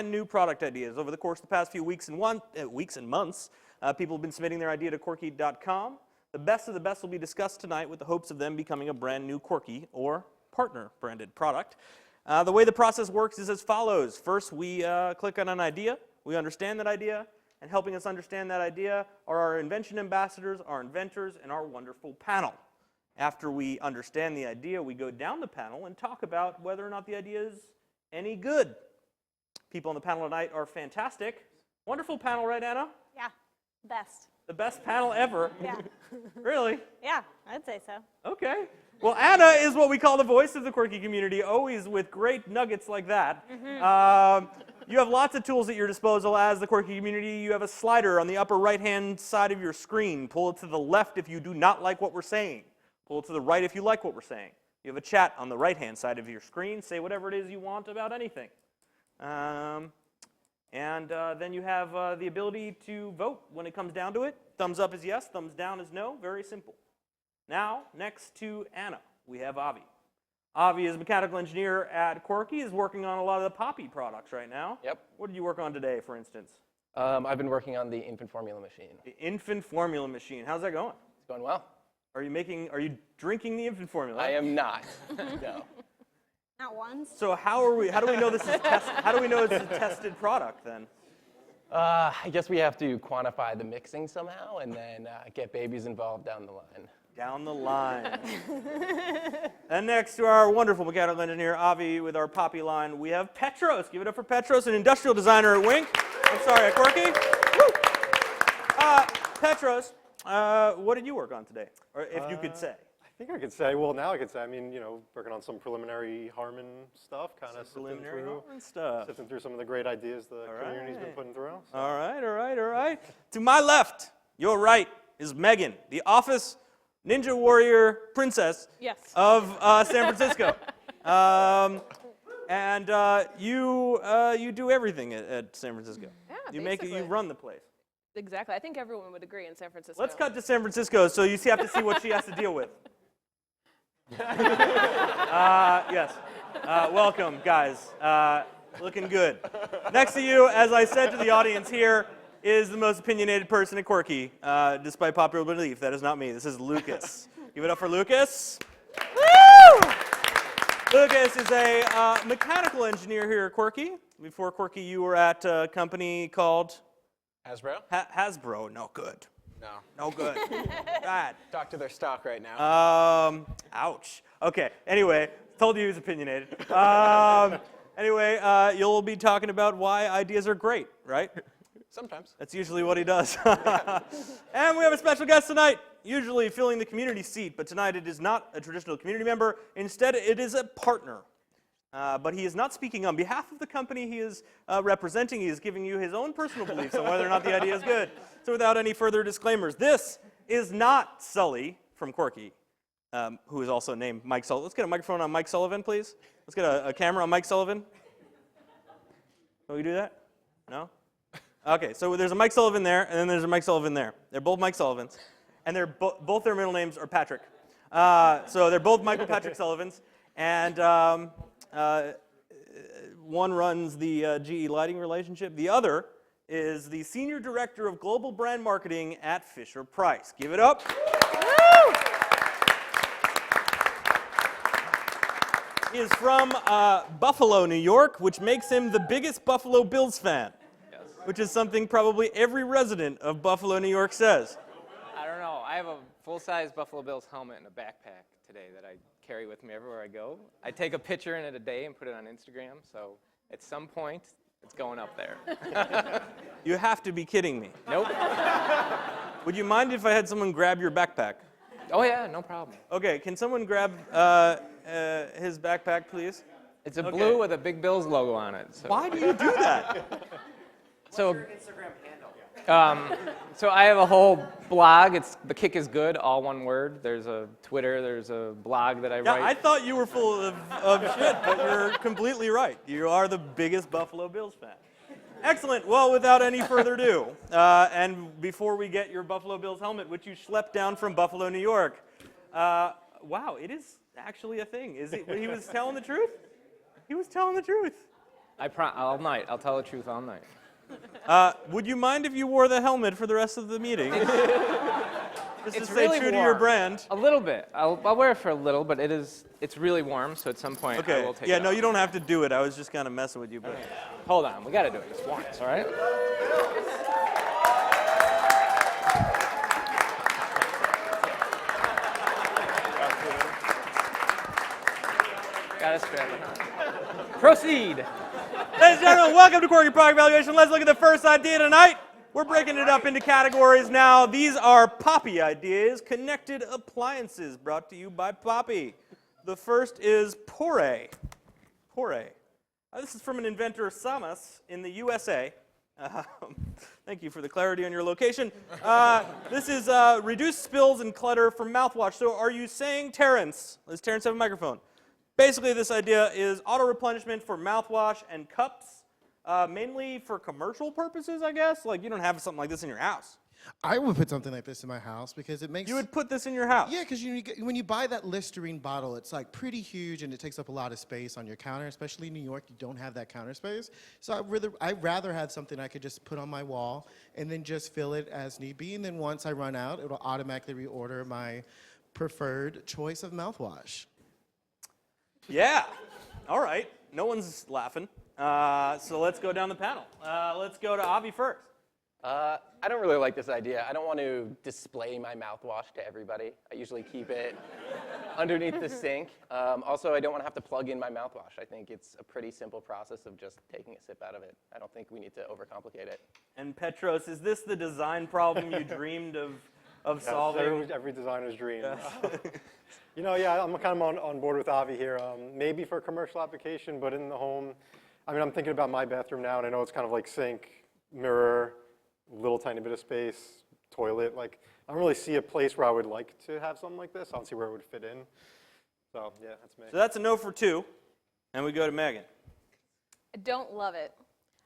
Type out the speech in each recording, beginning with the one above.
brand new product ideas. Over the course of the past few weeks and months, people have been submitting their idea to Quirky.com. The best of the best will be discussed tonight with the hopes of them becoming a brand new Quirky or partner-branded product. The way the process works is as follows. First, we click on an idea. We understand that idea. And helping us understand that idea are our invention ambassadors, our inventors, and our wonderful panel. After we understand the idea, we go down the panel and talk about whether or not the idea is any good. People on the panel tonight are fantastic. Wonderful panel, right, Anna? Yeah, best. The best panel ever? Yeah. Really? Yeah, I'd say so. Okay. Well, Anna is what we call the voice of the Quirky community, always with great nuggets like that. You have lots of tools at your disposal as the Quirky community. You have a slider on the upper right-hand side of your screen. Pull it to the left if you do not like what we're saying. Pull it to the right if you like what we're saying. You have a chat on the right-hand side of your screen. Say whatever it is you want about anything. Then you have the ability to vote when it comes down to it. Thumbs up is yes, thumbs down is no. Very simple. Now, next to Anna, we have Avi. Avi is a mechanical engineer at Quirky. Is working on a lot of the Poppy products right now. Yep. What did you work on today, for instance? I've been working on the infant formula machine. The infant formula machine. How's that going? It's going well. Are you drinking the infant formula? I am not. No. Not once. So how do we know this is how do we know it's a tested product then? I guess we have to quantify the mixing somehow and then get babies involved down the line. Down the line. And next to our wonderful mechanical engineer, Avi, with our Poppy line, we have Petros. Give it up for Petros, an industrial designer at Wink. I'm sorry, at Quirky. Petros, what did you work on today? Or if you could say. I think I could say, well, now I could say, I mean, working on some preliminary Harmon stuff, kind of sifting through some of the great ideas the community's been putting through. So. All right. To my left, your right, is Megan, the Office Ninja Warrior Princess of San Francisco. You do everything at San Francisco. Yeah, you run the place. Exactly. I think everyone would agree in San Francisco. Let's cut to San Francisco so you have to see what she has to deal with. Yes. Welcome, guys. Looking good. Next to you, as I said to the audience here, is the most opinionated person at Quirky, despite popular belief. That is not me. This is Lucas. Give it up for Lucas. Woo! Lucas is a mechanical engineer here at Quirky. Before Quirky, you were at a company called? Hasbro? Hasbro. No good. No good. Bad. Talk to their stock right now. Ouch. Okay. Anyway, told you he was opinionated. You'll be talking about why ideas are great, right? Sometimes. That's usually what he does. And we have a special guest tonight, usually filling the community seat, but tonight it is not a traditional community member. Instead, it is a partner. But he is not speaking on behalf of the company he is representing. He is giving you his own personal beliefs on whether or not the idea is good. So without any further disclaimers, this is not Sully from Quirky, who is also named Mike Sullivan. Let's get a microphone on Mike Sullivan, please. Let's get a camera on Mike Sullivan. Can we do that? No? Okay, so there's a Mike Sullivan there, and then there's a Mike Sullivan there. They're both Mike Sullivans, and they're both their middle names are Patrick. So they're both Michael Patrick Sullivans, and one runs the GE Lighting relationship. The other is the Senior Director of Global Brand Marketing at Fisher-Price. Give it up. Woo! He is from Buffalo, New York, which makes him the biggest Buffalo Bills fan. Which is something probably every resident of Buffalo, New York says. I don't know. I have a full-size Buffalo Bills helmet and a backpack today that I carry with me everywhere I go. I take a picture in it a day and put it on Instagram, so at some point, it's going up there. You have to be kidding me. Nope. Would you mind if I had someone grab your backpack? Oh, yeah, no problem. Okay, can someone grab his backpack, please? It's a blue with a Big Bills logo on it. So. Why do you do that? So, what's your Instagram handle? So I have a whole blog. It's The Kick is Good, all one word. There's a Twitter. There's a blog that I write. I thought you were full of shit, but you're completely right. You are the biggest Buffalo Bills fan. Excellent. Well, without any further ado, and before we get your Buffalo Bills helmet, which you schlepped down from Buffalo, New York, wow, it is actually a thing. Is it? He was telling the truth? He was telling the truth. All night. I'll tell the truth all night. Would you mind if you wore the helmet for the rest of the meeting? Just to It's stay really true to warm. your brand. A little bit. I'll wear it for a little, but it's really warm, so at some point I Okay. will take Yeah, it no, off. you don't have to do it. I was just kind of messing with you. But Hold on. We got to do it just once, all right? Got to strap it on. Proceed. Ladies and gentlemen, welcome to Quirky Product Evaluation. Let's look at the first idea tonight. We're breaking it up into categories now. These are Poppy ideas, connected appliances, brought to you by Poppy. The first is PYRA. PYRA. This is from an inventor, Samas, in the USA. Thank you for the clarity on your location. This is reduce spills and clutter from mouthwash. So are you saying, Terrence, does Terrence have a microphone? Basically, this idea is auto-replenishment for mouthwash and cups, mainly for commercial purposes, I guess? Like, you don't have something like this in your house. I would put something like this in my house because it makes... You would put this in your house? Yeah, because when you buy that Listerine bottle, it's like pretty huge and it takes up a lot of space on your counter, especially in New York, you don't have that counter space. So I'd rather have something I could just put on my wall and then just fill it as need be. And then once I run out, it'll automatically reorder my preferred choice of mouthwash. Yeah. All right. No one's laughing. So let's go down the panel. Let's go to Avi first. I don't really like this idea. I don't want to display my mouthwash to everybody. I usually keep it underneath the sink. Also, I don't want to have to plug in my mouthwash. I think it's a pretty simple process of just taking a sip out of it. I don't think we need to overcomplicate it. And Petros, is this the design problem you dreamed of solving? Every designer's dream. You know, yeah, I'm kind of on board with Avi here. Maybe for a commercial application, but in the home, I mean, I'm thinking about my bathroom now, and I know it's kind of like sink, mirror, little tiny bit of space, toilet. Like, I don't really see a place where I would like to have something like this. I don't see where it would fit in. So, yeah, that's me. So that's a no for 2. And we go to Megan. I don't love it.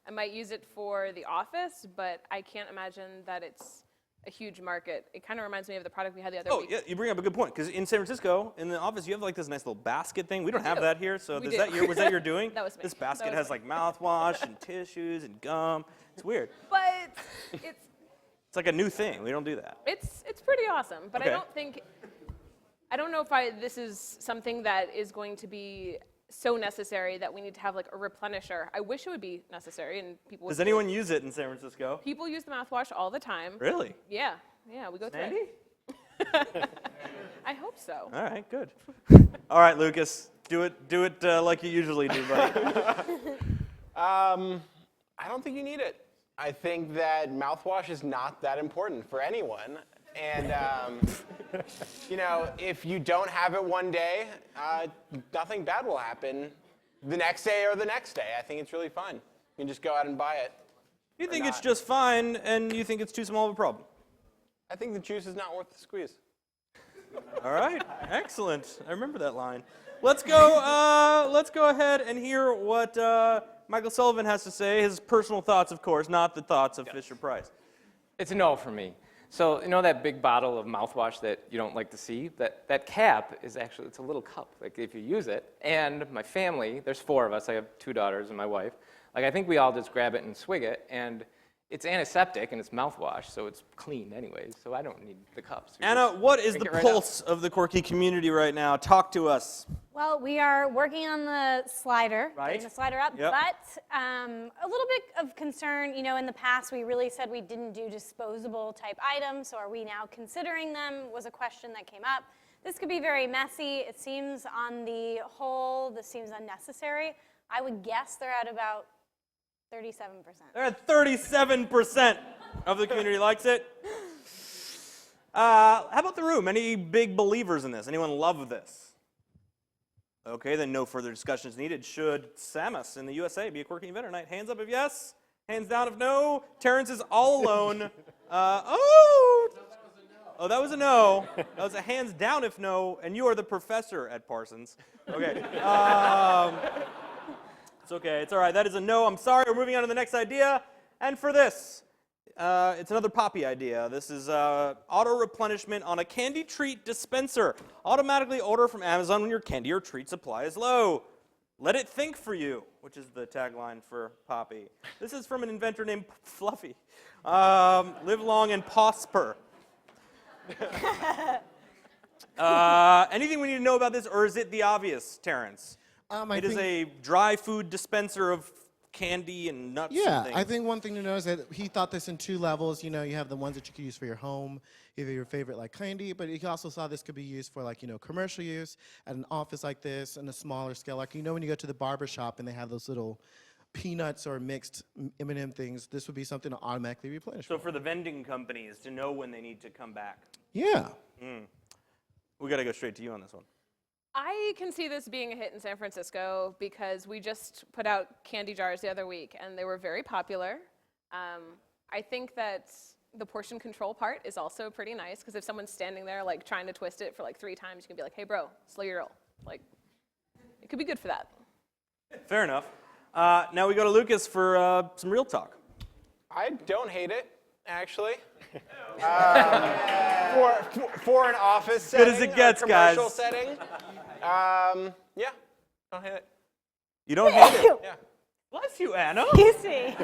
I might use it for the office, but I can't imagine that it's a huge market. It kind of reminds me of the product we had the other week. Yeah, you bring up a good point, because in San Francisco, in the office, you have like this nice little basket thing. We don't have that here, so We was do. that your doing? That was me. This basket That was has me. like mouthwash and tissues and gum. It's weird. But It's like a new thing. We don't do that. it's pretty awesome. But Okay. I don't know if this is something that is going to be so necessary that we need to have like a replenisher. I wish it would be necessary and people would Does do anyone it. use it in San Francisco? People use the mouthwash all the time. Really? Yeah, we go through Sandy? it. I hope so. All right, good. All right, Lucas, do it like you usually do, buddy. I don't think you need it. I think that mouthwash is not that important for anyone. And, you know, if you don't have it one day, nothing bad will happen the next day or the next day. I think it's really fun. You can just go out and buy it. You think it's not. just fine, and you think it's too small of a problem? I think the juice is not worth the squeeze. All right, excellent. I remember that line. Let's go ahead and hear what Michael Sullivan has to say. His personal thoughts, of course, not the thoughts of Fisher Price. It's a no for me. So, you know that big bottle of mouthwash that you don't like to see? That cap is actually, it's a little cup, like if you use it. And my family, there's 4 of us, I have 2 daughters and my wife. Like, I think we all just grab it and swig it, and it's antiseptic and it's mouthwash, so it's clean anyways, so I don't need the cups. We Anna, just what is the drink it right out. pulse of the Quirky community right now? Talk to us. Well, we are working on the slider, Right. getting the slider up, Yep. but a little bit of concern, you know, in the past we really said we didn't do disposable type items, so are we now considering them, was a question that came up. This could be very messy. It seems on the whole, this seems unnecessary. I would guess they're at about 37%. They're at 37% of the community likes it. How about the room? Any big believers in this? Anyone love this? Okay, then no further discussion is needed. Should Samus in the USA be a Quirky Inventor Night? Hands up if yes. Hands down if no. Terrence is all alone. Oh, that was a no. That was a hands down if no, and you are the professor at Parsons. Okay. It's okay. It's all right. That is a no. I'm sorry. We're moving on to the next idea. And for this, it's another Poppy idea. This is auto replenishment on a candy treat dispenser. Automatically order from Amazon when your candy or treat supply is low. Let it think for you, which is the tagline for Poppy. This is from an inventor named Fluffy. Live long and prosper. Anything we need to know about this, or is it the obvious, Terrence? I It is think- a dry food dispenser of candy and nuts Yeah, and things. I think one thing to know is that he thought this in 2 levels. You know, you have the ones that you could use for your home, either your favorite like candy, but he also saw this could be used for like, you know, commercial use at an office like this and a smaller scale. Like, you know, when you go to the barber shop and they have those little peanuts or mixed M&M things, this would be something to automatically replenish. So for the vending companies to know when they need to come back. Yeah. We got to go straight to you on this one. I can see this being a hit in San Francisco because we just put out candy jars the other week and they were very popular. I think that the portion control part is also pretty nice because if someone's standing there like trying to twist it for like 3 times, you can be like, hey bro, slow your roll. Like, it could be good for that. Fair enough. Now we go to Lucas for some real talk. I don't hate it, actually. For an office setting, Good as it or gets, commercial guys. setting, yeah, don't hate it. You don't hate it? Yeah. Bless you, Anna. Excuse me.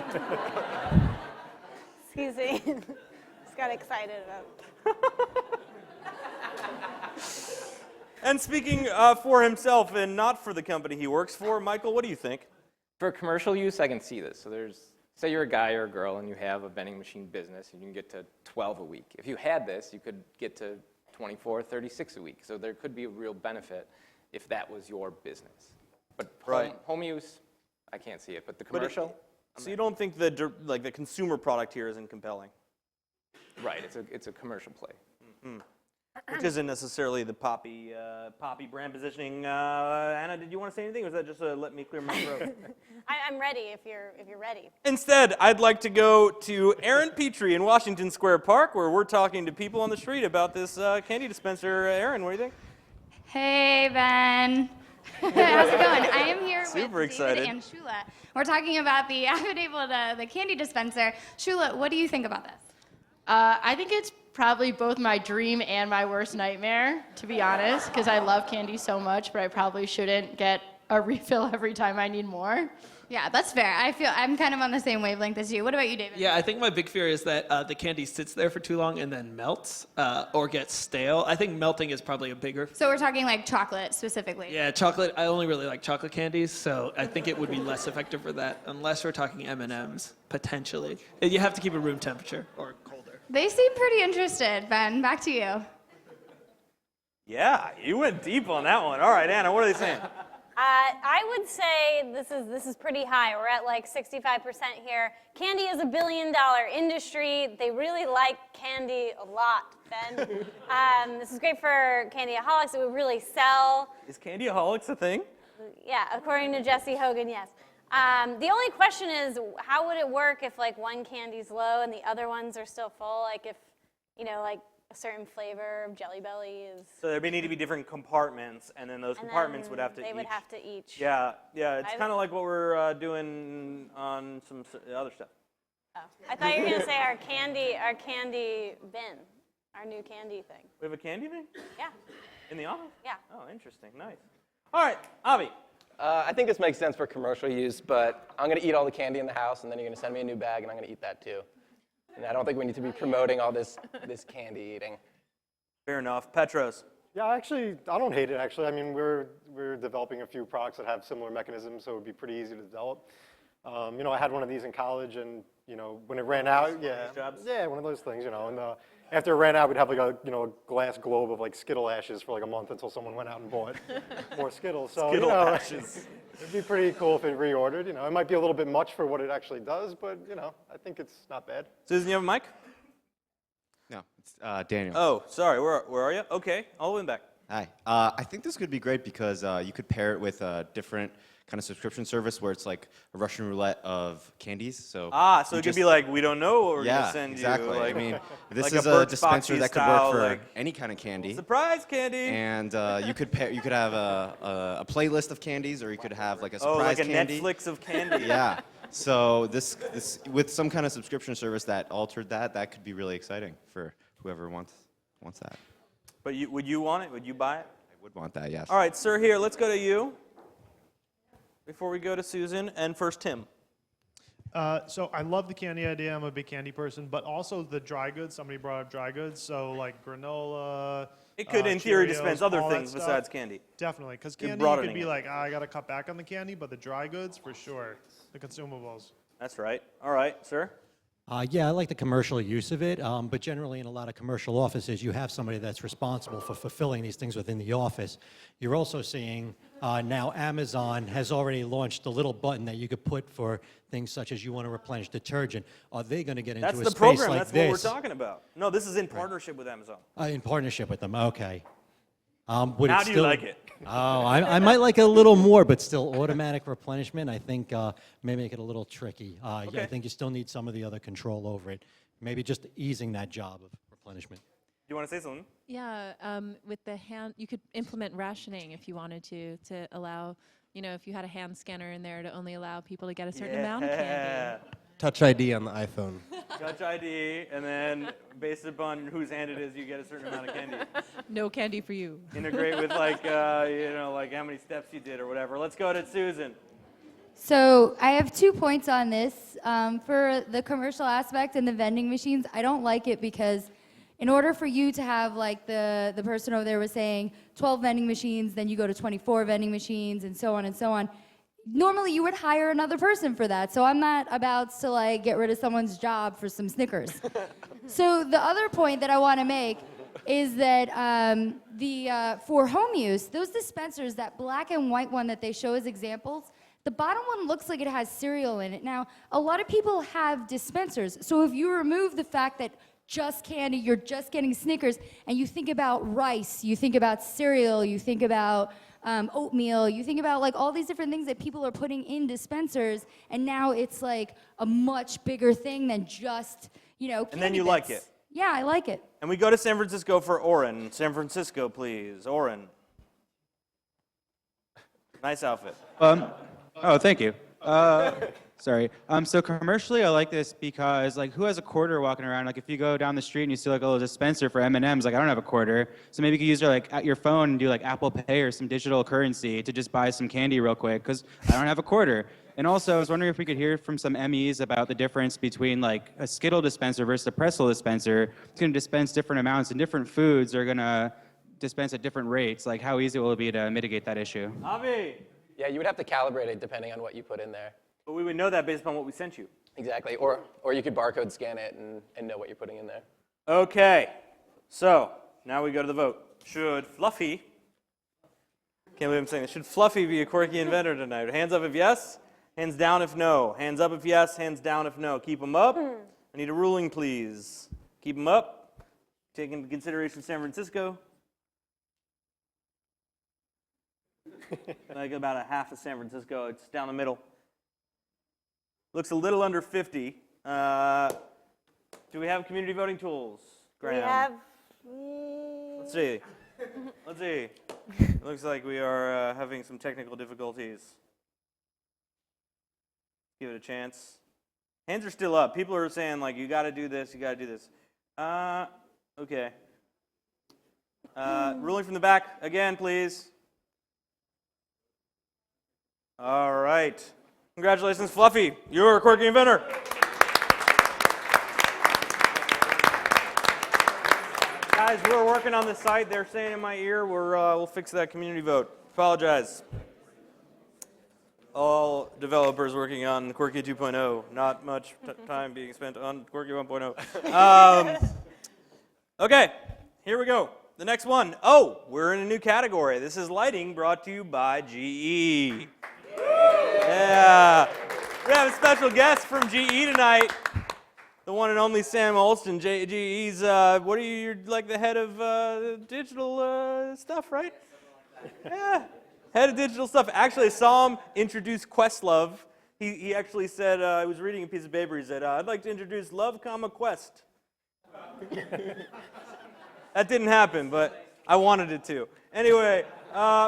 Excuse me. Just got excited about. And speaking for himself and not for the company he works for, Michael, what do you think? For commercial use, I can see this. So say you're a guy or a girl and you have a vending machine business and you can get to 12 a week. If you had this, you could get to 24, 36 a week. So there could be a real benefit if that was your business. But home use, I can't see it. But the commercial, So you don't think the consumer product here isn't compelling? right, it's a commercial play. Which isn't necessarily the Poppy brand positioning. Anna, did you want to say anything, or was that just let me clear my throat? I'm ready if you're ready. Instead, I'd like to go to Aaron Petrie in Washington Square Park, where we're talking to people on the street about this candy dispenser. Aaron, what do you think? Hey, Ben. How's it going? I am here Super with excited. David and Shula. We're talking about the the candy dispenser. Shula, what do you think about this? I think it's probably both my dream and my worst nightmare, to be honest, because I love candy so much, but I probably shouldn't get a refill every time I need more. Yeah, that's fair. I'm kind of on the same wavelength as you. What about you, David? Yeah, I think my big fear is that the candy sits there for too long and then melts or gets stale. I think melting is probably a bigger. So we're talking like chocolate specifically. Yeah, chocolate. I only really like chocolate candies, so I think it would be less effective for that, unless we're talking M&Ms potentially. You have to keep it room temperature or colder. They seem pretty interested, Ben. Back to you. Yeah, you went deep on that one. All right, Anna, what are they saying? I would say this is pretty high. We're at like 65% here. Candy is $1 billion industry. They really like candy a lot, Ben. This is great for candyaholics. It would really sell. Is candyaholics a thing? Yeah, according to Jesse Hogan, yes. The only question is, how would it work if like one candy's low and the other ones are still full? Like if, you know, like a certain flavor of Jelly Belly is. So there may need to be different compartments, and then those and compartments then would have to They would have to each. Yeah, it's kind of like what we're doing on some other stuff. Oh. I thought you were gonna say our candy bin, our new candy thing. We have a candy thing Yeah, in the office? yeah. Oh, interesting. Nice. All right, Avi. I think this makes sense for commercial use, but I'm going to eat all the candy in the house, and then you're going to send me a new bag, and I'm going to eat that too. And I don't think we need to be promoting all this candy eating. Fair enough. Petros. Yeah, actually, I don't hate it, actually. I mean, we're developing a few products that have similar mechanisms, so it would be pretty easy to develop. You know, I had one of these in college, and, you know, when it ran out, yeah, one of those things, you know, and after it ran out, we'd have like a glass globe of like Skittle ashes for like a month until someone went out and bought more Skittles. So, Skittle you know, ashes. It'd be pretty cool if it reordered. You know, it might be a little bit much for what it actually does, but, you know, I think it's not bad. Susan, you have a mic? No, it's Daniel. Oh, sorry. Where are you? Okay, all the way back. Hi. I think this could be great because you could pair it with a different kind of subscription service where it's like a Russian roulette of candies. So So it could be like, we don't know what we're going to send exactly. you. Like, I mean, this like is a a Birch dispenser Boxy that could style, work for like, any kind of candy. surprise candy. And you could have a playlist of candies, or you could have like a Oh, surprise like a candy. Netflix of candy. Yeah. So this with some kind of subscription service that altered that could be really exciting for whoever wants that. But would you want it? Would you buy it? I would want that, yes. All right, sir, here, let's go to you. before we go to Susan, and first Tim. So I love the candy idea. I'm a big candy person, but also the dry goods. Somebody brought up dry goods, so like granola. It could, in theory, Cheerios, dispense other all that things stuff. besides candy. Definitely, because You're candy you could broadening be it. like, I gotta cut back on the candy, but the dry goods for sure, the consumables. That's right. All right, sir. Yeah, I like the commercial use of it, but generally in a lot of commercial offices, you have somebody that's responsible for fulfilling these things within the office. You're also seeing now Amazon has already launched a little button that you could put for things such as you want to replenish detergent. Are they going to get into That's a the space program. like That's this? what we're talking about. No, this is in partnership with Amazon. In partnership with them, okay. Would How it do you still, like it? Oh, I might like it a little more, but still automatic replenishment, I think may make it a little tricky. Yeah, Okay. I think you still need some of the other control over it. Maybe just easing that job of replenishment. Do you want to say something? Yeah, with the hand, you could implement rationing if you wanted to allow, if you had a hand scanner in there to only allow people to get a certain amount of candy. Touch ID on the iPhone. Touch ID, and then based upon whose hand it is, you get a certain amount of candy. No candy for you. Integrate with like how many steps you did or whatever. Let's go to Susan. So I have 2 points on this. For the commercial aspect and the vending machines, I don't like it because in order for you to have, like the person over there was saying, 12 vending machines, then you go to 24 vending machines, and so on and so on. Normally you would hire another person for that, so I'm not about to like get rid of someone's job for some Snickers. So the other point that I want to make is that for home use, those dispensers, that black and white one that they show as examples, the bottom one looks like it has cereal in it. Now, a lot of people have dispensers, so if you remove the fact that just candy, you're just getting Snickers, and you think about rice, you think about cereal, you think about oatmeal, you think about like all these different things that people are putting in dispensers, and now it's like a much bigger thing than just, candy And then you like bits. it. Yeah, I like it. And we go to San Francisco for Oren. San Francisco, please. Oren. Nice outfit. Oh, thank you. Sorry. So commercially, I like this because, like, who has a quarter walking around? Like, if you go down the street and you see like a little dispenser for M&Ms, like I don't have a quarter, so maybe you could use your phone and do like Apple Pay or some digital currency to just buy some candy real quick because I don't have a quarter. And also, I was wondering if we could hear from some MEs about the difference between like a Skittle dispenser versus a pretzel dispenser. It's going to dispense different amounts, and different foods are going to dispense at different rates. Like, how easy will it be to mitigate that issue? Avi. Yeah, you would have to calibrate it depending on what you put in there. But we would know that based upon what we sent you. Exactly, or you could barcode scan it and know what you're putting in there. Okay, so now we go to the vote. Should Fluffy, can't believe I'm saying this, should Fluffy be a quirky inventor tonight? Hands up if yes, hands down if no. Hands up if yes, hands down if no. Keep them up. I need a ruling, please. Keep them up. Take into consideration San Francisco. Like about a half of San Francisco. It's down the middle. Looks a little under 50. Do we have community voting tools, Graham? We have. Let's see. Let's see. It looks like we are having some technical difficulties. Give it a chance. Hands are still up. People are saying, like, you got to do this, you got to do this. Okay. Ruling from the back again, please. All right. Congratulations, Fluffy. You're a quirky inventor. Guys, we're working on the site. They're saying in my ear, we'll fix that community vote. Apologize. All developers working on Quirky 2.0. Not much time being spent on Quirky 1.0. Okay, here we go. The next one. Oh, we're in a new category. This is lighting, brought to you by GE. Yeah. We have a special guest from GE tonight. The one and only Sam Olston. GE's, what are you, you're like the head of digital stuff, right? Yeah, head of digital stuff. Actually, I saw him introduce Questlove. He actually said, I was reading a piece of paper, he said, I'd like to introduce Love, Quest. That didn't happen, but I wanted it to. Anyway,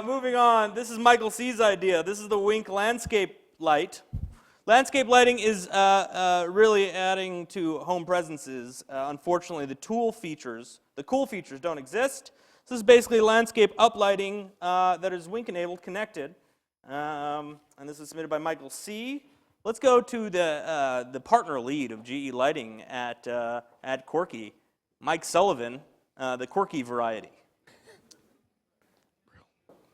moving on. This is Michael C's idea. This is the Wink landscape light. Landscape lighting is really adding to home presences. Unfortunately, the cool features don't exist. So this is basically landscape uplighting that is Wink-enabled, connected. And this is submitted by Michael C. Let's go to the partner lead of GE Lighting at Quirky, Mike Sullivan, the Quirky variety.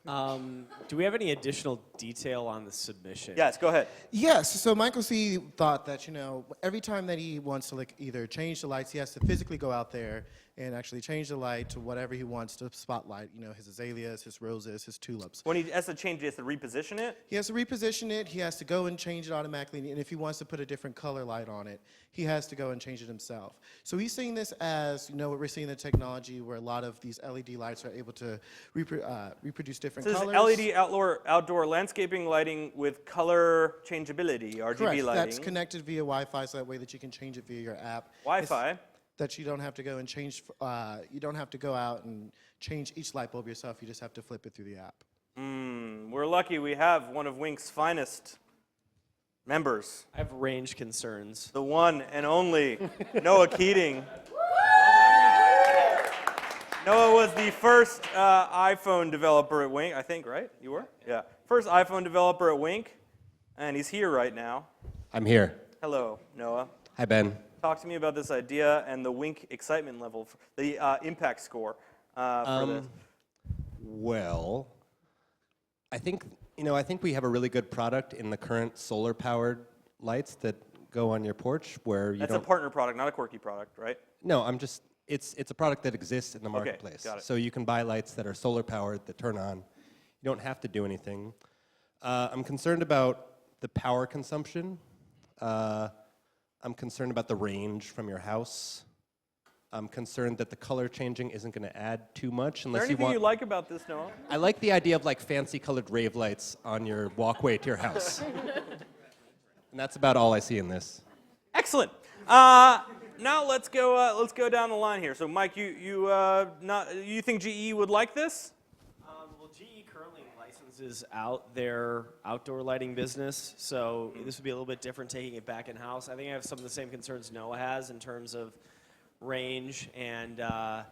Do we have any additional detail on the submission? Yes, go ahead. Yes, so Michael C. thought that, every time that he wants to either change the lights, he has to physically go out there and actually change the light to whatever he wants to spotlight, his azaleas, his roses, his tulips. When he has to change, he has to reposition it? He has to reposition it, he has to go and change it automatically, and if he wants to put a different color light on it, he has to go and change it himself. So he's seeing this as, we're seeing the technology where a lot of these LED lights are able to reproduce different colors. This is LED outdoor landscaping lighting with color changeability, RGB Correct. lighting. That's connected via Wi-Fi, so that way that you can change it via your app. Wi-Fi? That you don't have to go and change, you don't have to go out and change each light bulb yourself, you just have to flip it through the app. We're lucky we have one of Wink's finest members. I have range concerns. The one and only Noah Keating. Noah was the first iPhone developer at Wink, I think, right? You were? Yeah. First iPhone developer at Wink, and he's here right now. I'm here. Hello, Noah. Hi, Ben. Talk to me about this idea and the Wink excitement level, the impact score for this. Well, I think we have a really good product in the current solar-powered lights that go on your porch where you That's a partner product, not a Quirky product, right? No, it's a product that exists in the marketplace. Got it. So you can buy lights that are solar-powered that turn on. You don't have to do anything. I'm concerned about the power consumption. I'm concerned about the range from your house. I'm concerned that the color changing isn't going to add too much unless Is there anything you like about this, Noah? I like the idea of fancy colored rave lights on your walkway to your house. And that's about all I see in this. Excellent. Now let's go down the line here. So Mike, you think GE would like this? Well, GE currently licenses out their outdoor lighting business, so this would be a little bit different taking it back in-house. I think I have some of the same concerns Noah has in terms of range and hi,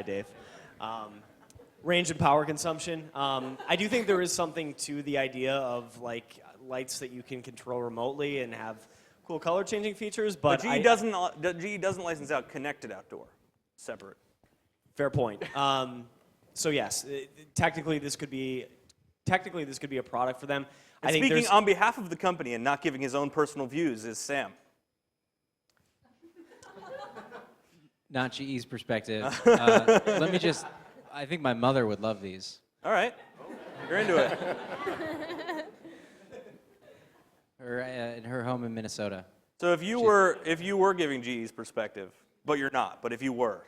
Dave. Range and power consumption. I do think there is something to the idea of lights that you can control remotely and have cool color changing features, but GE doesn't license out connected outdoor, separate. Fair point. So yes, technically this could be a product for them. And speaking on behalf of the company and not giving his own personal views is Sam. Not GE's perspective. Let me just, I think my mother would love these. All right, you're into it. In her home in Minnesota. So if you were giving GE's perspective, but you're not, but if you were,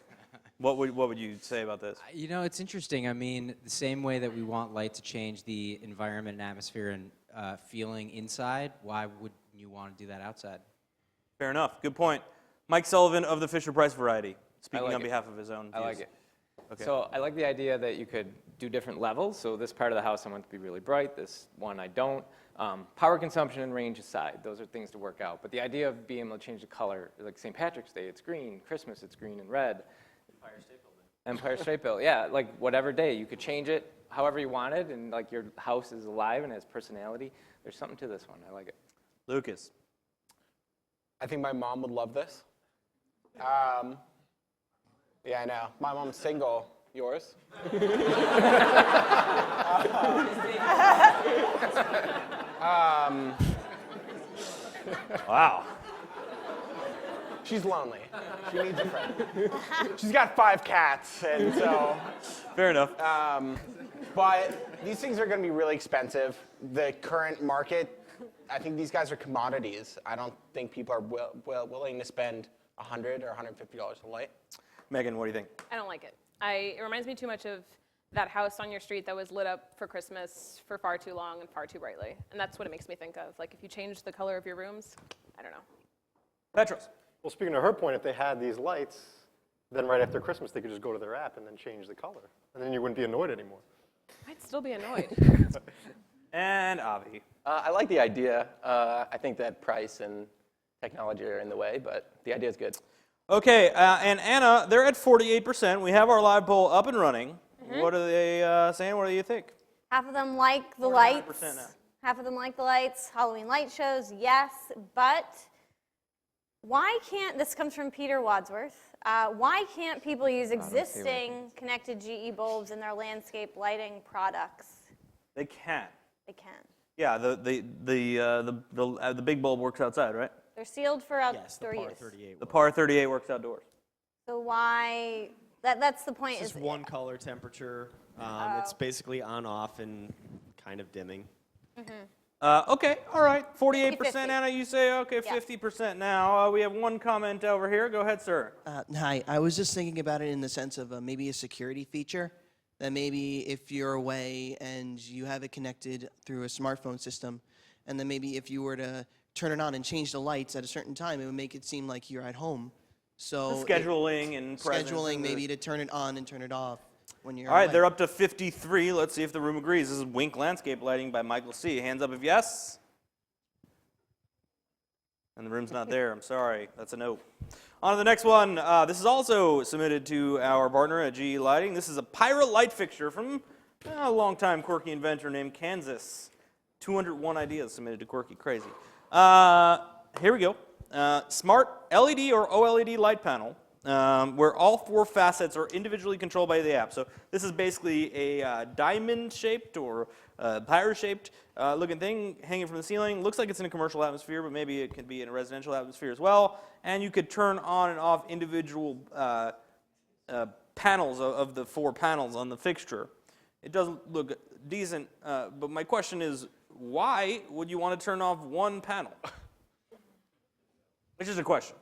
what would you say about this? It's interesting. I mean, the same way that we want light to change the environment and atmosphere and feeling inside, why would you want to do that outside? Fair enough. Good point. Mike Sullivan of the Fisher-Price variety, speaking on behalf of his own views. I like it. Okay. So I like the idea that you could do different levels. So this part of the house I want to be really bright. This one I don't. Power consumption and range aside, those are things to work out. But the idea of being able to change the color, like St. Patrick's Day, it's green. Christmas, it's green and red. Empire State Building, yeah, whatever day. You could change it however you wanted, and your house is alive and has personality. There's something to this one. I like it. Lucas. I think my mom would love this. Yeah, I know. My mom's single. Yours? Wow. She's lonely. She needs a friend. She's got 5 cats, and so. Fair enough. But these things are going to be really expensive. The current market, I think these guys are commodities. I don't think people are willing to spend $100 or $150 a light. Megan, what do you think? I don't like it. It reminds me too much of that house on your street that was lit up for Christmas for far too long and far too brightly. And that's what it makes me think of. If you change the color of your rooms, I don't know. Petros. Well, speaking of her point, if they had these lights, then right after Christmas, they could just go to their app and then change the color. And then you wouldn't be annoyed anymore. I'd still be annoyed. And Avi. I like the idea. I think that price and technology are in the way, but the idea is good. Okay, and Anna, they're at 48%. We have our live poll up and running. What are they saying? What do you think? Half of them like the 49% lights. now. Half of them like the lights. Halloween light shows, yes, but why can't, this comes from Peter Wadsworth, why can't people use existing connected GE bulbs in their landscape lighting products? They can. They can. Yeah, the big bulb works outside, right? They're sealed for outdoor use. The PYRA 38 works outdoors. So why, that's the point. It's just one color temperature. It's basically on, off, and kind of dimming. Okay, all right. 48%, 50-50. Anna, you say, okay, Yeah. 50% now. We have one comment over here. Go ahead, sir. Hi, I was just thinking about it in the sense of maybe a security feature, that maybe if you're away and you have it connected through a smartphone system, and then maybe if you were to turn it on and change the lights at a certain time, it would make it seem like you're at home. So Scheduling and presence scheduling and maybe to turn it on and turn it off when you're All right, away. they're up to 53. Let's see if the room agrees. This is Wink Landscape Lighting by Michael C. Hands up if yes. And the room's not there. I'm sorry. That's a no. On to the next one. This is also submitted to our partner at GE Lighting. This is a PYRA light fixture from a longtime Quirky inventor named Kansas. 201 ideas submitted to Quirky. Crazy. Here we go. Smart LED or OLED light panel, where all 4 facets are individually controlled by the app. So this is basically a diamond-shaped or PYRA-shaped looking thing hanging from the ceiling. Looks like it's in a commercial atmosphere, but maybe it could be in a residential atmosphere as well. And you could turn on and off individual panels of the 4 panels on the fixture. It does look decent, but my question is, why would you want to turn off one panel? Which is a question.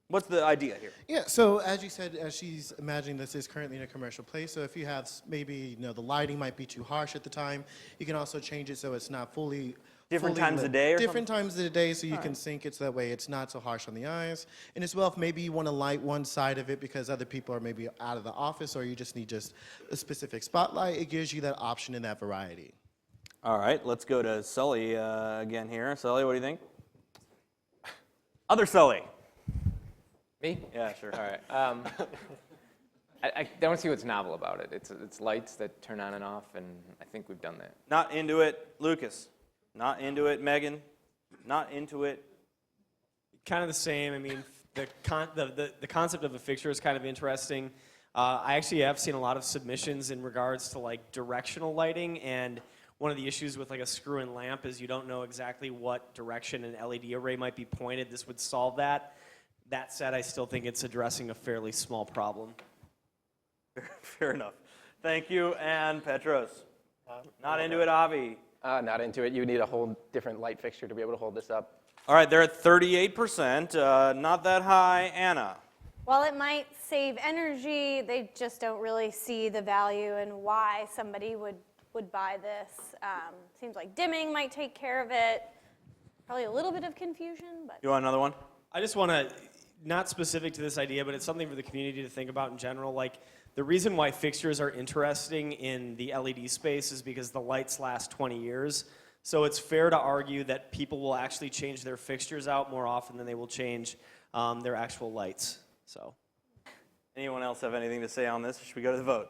What's the idea here? Yeah, so as you said, as she's imagining this is currently in a commercial place, so if you have maybe, the lighting might be too harsh at the time, you can also change it so it's not fully Different fully times lit. a day or Different times of the day so you All can right. sync it so that way it's not so harsh on the eyes. And as well, if maybe you want to light one side of it because other people are maybe out of the office or you just need just a specific spotlight, it gives you that option and that variety. All right, let's go to Sully again here. Sully, what do you think? Other Sully. Me? Yeah, sure. All right. I don't see what's novel about it. It's lights that turn on and off, and I think we've done that. Not into it. Lucas. Not into it. Megan. Not into it. Kind of the same. I mean, the concept of a fixture is kind of interesting. I actually have seen a lot of submissions in regards to like directional lighting, and one of the issues with like a screw-in lamp is you don't know exactly what direction an LED array might be pointed. This would solve that. That said, I still think it's addressing a fairly small problem. Fair enough. Thank you, and Petros. Not into it, Avi. Not into it. You need a whole different light fixture to be able to hold this up. All right, they're at 38%. Not that high. Anna. While it might save energy, they just don't really see the value and why somebody would buy this. Seems like dimming might take care of it. Probably a little bit of confusion, but. You want another one? I just want to, not specific to this idea, but it's something for the community to think about in general. Like, the reason why fixtures are interesting in the LED space is because the lights last 20 years. So it's fair to argue that people will actually change their fixtures out more often than they will change their actual lights. So. Anyone else have anything to say on this? Or should we go to the vote?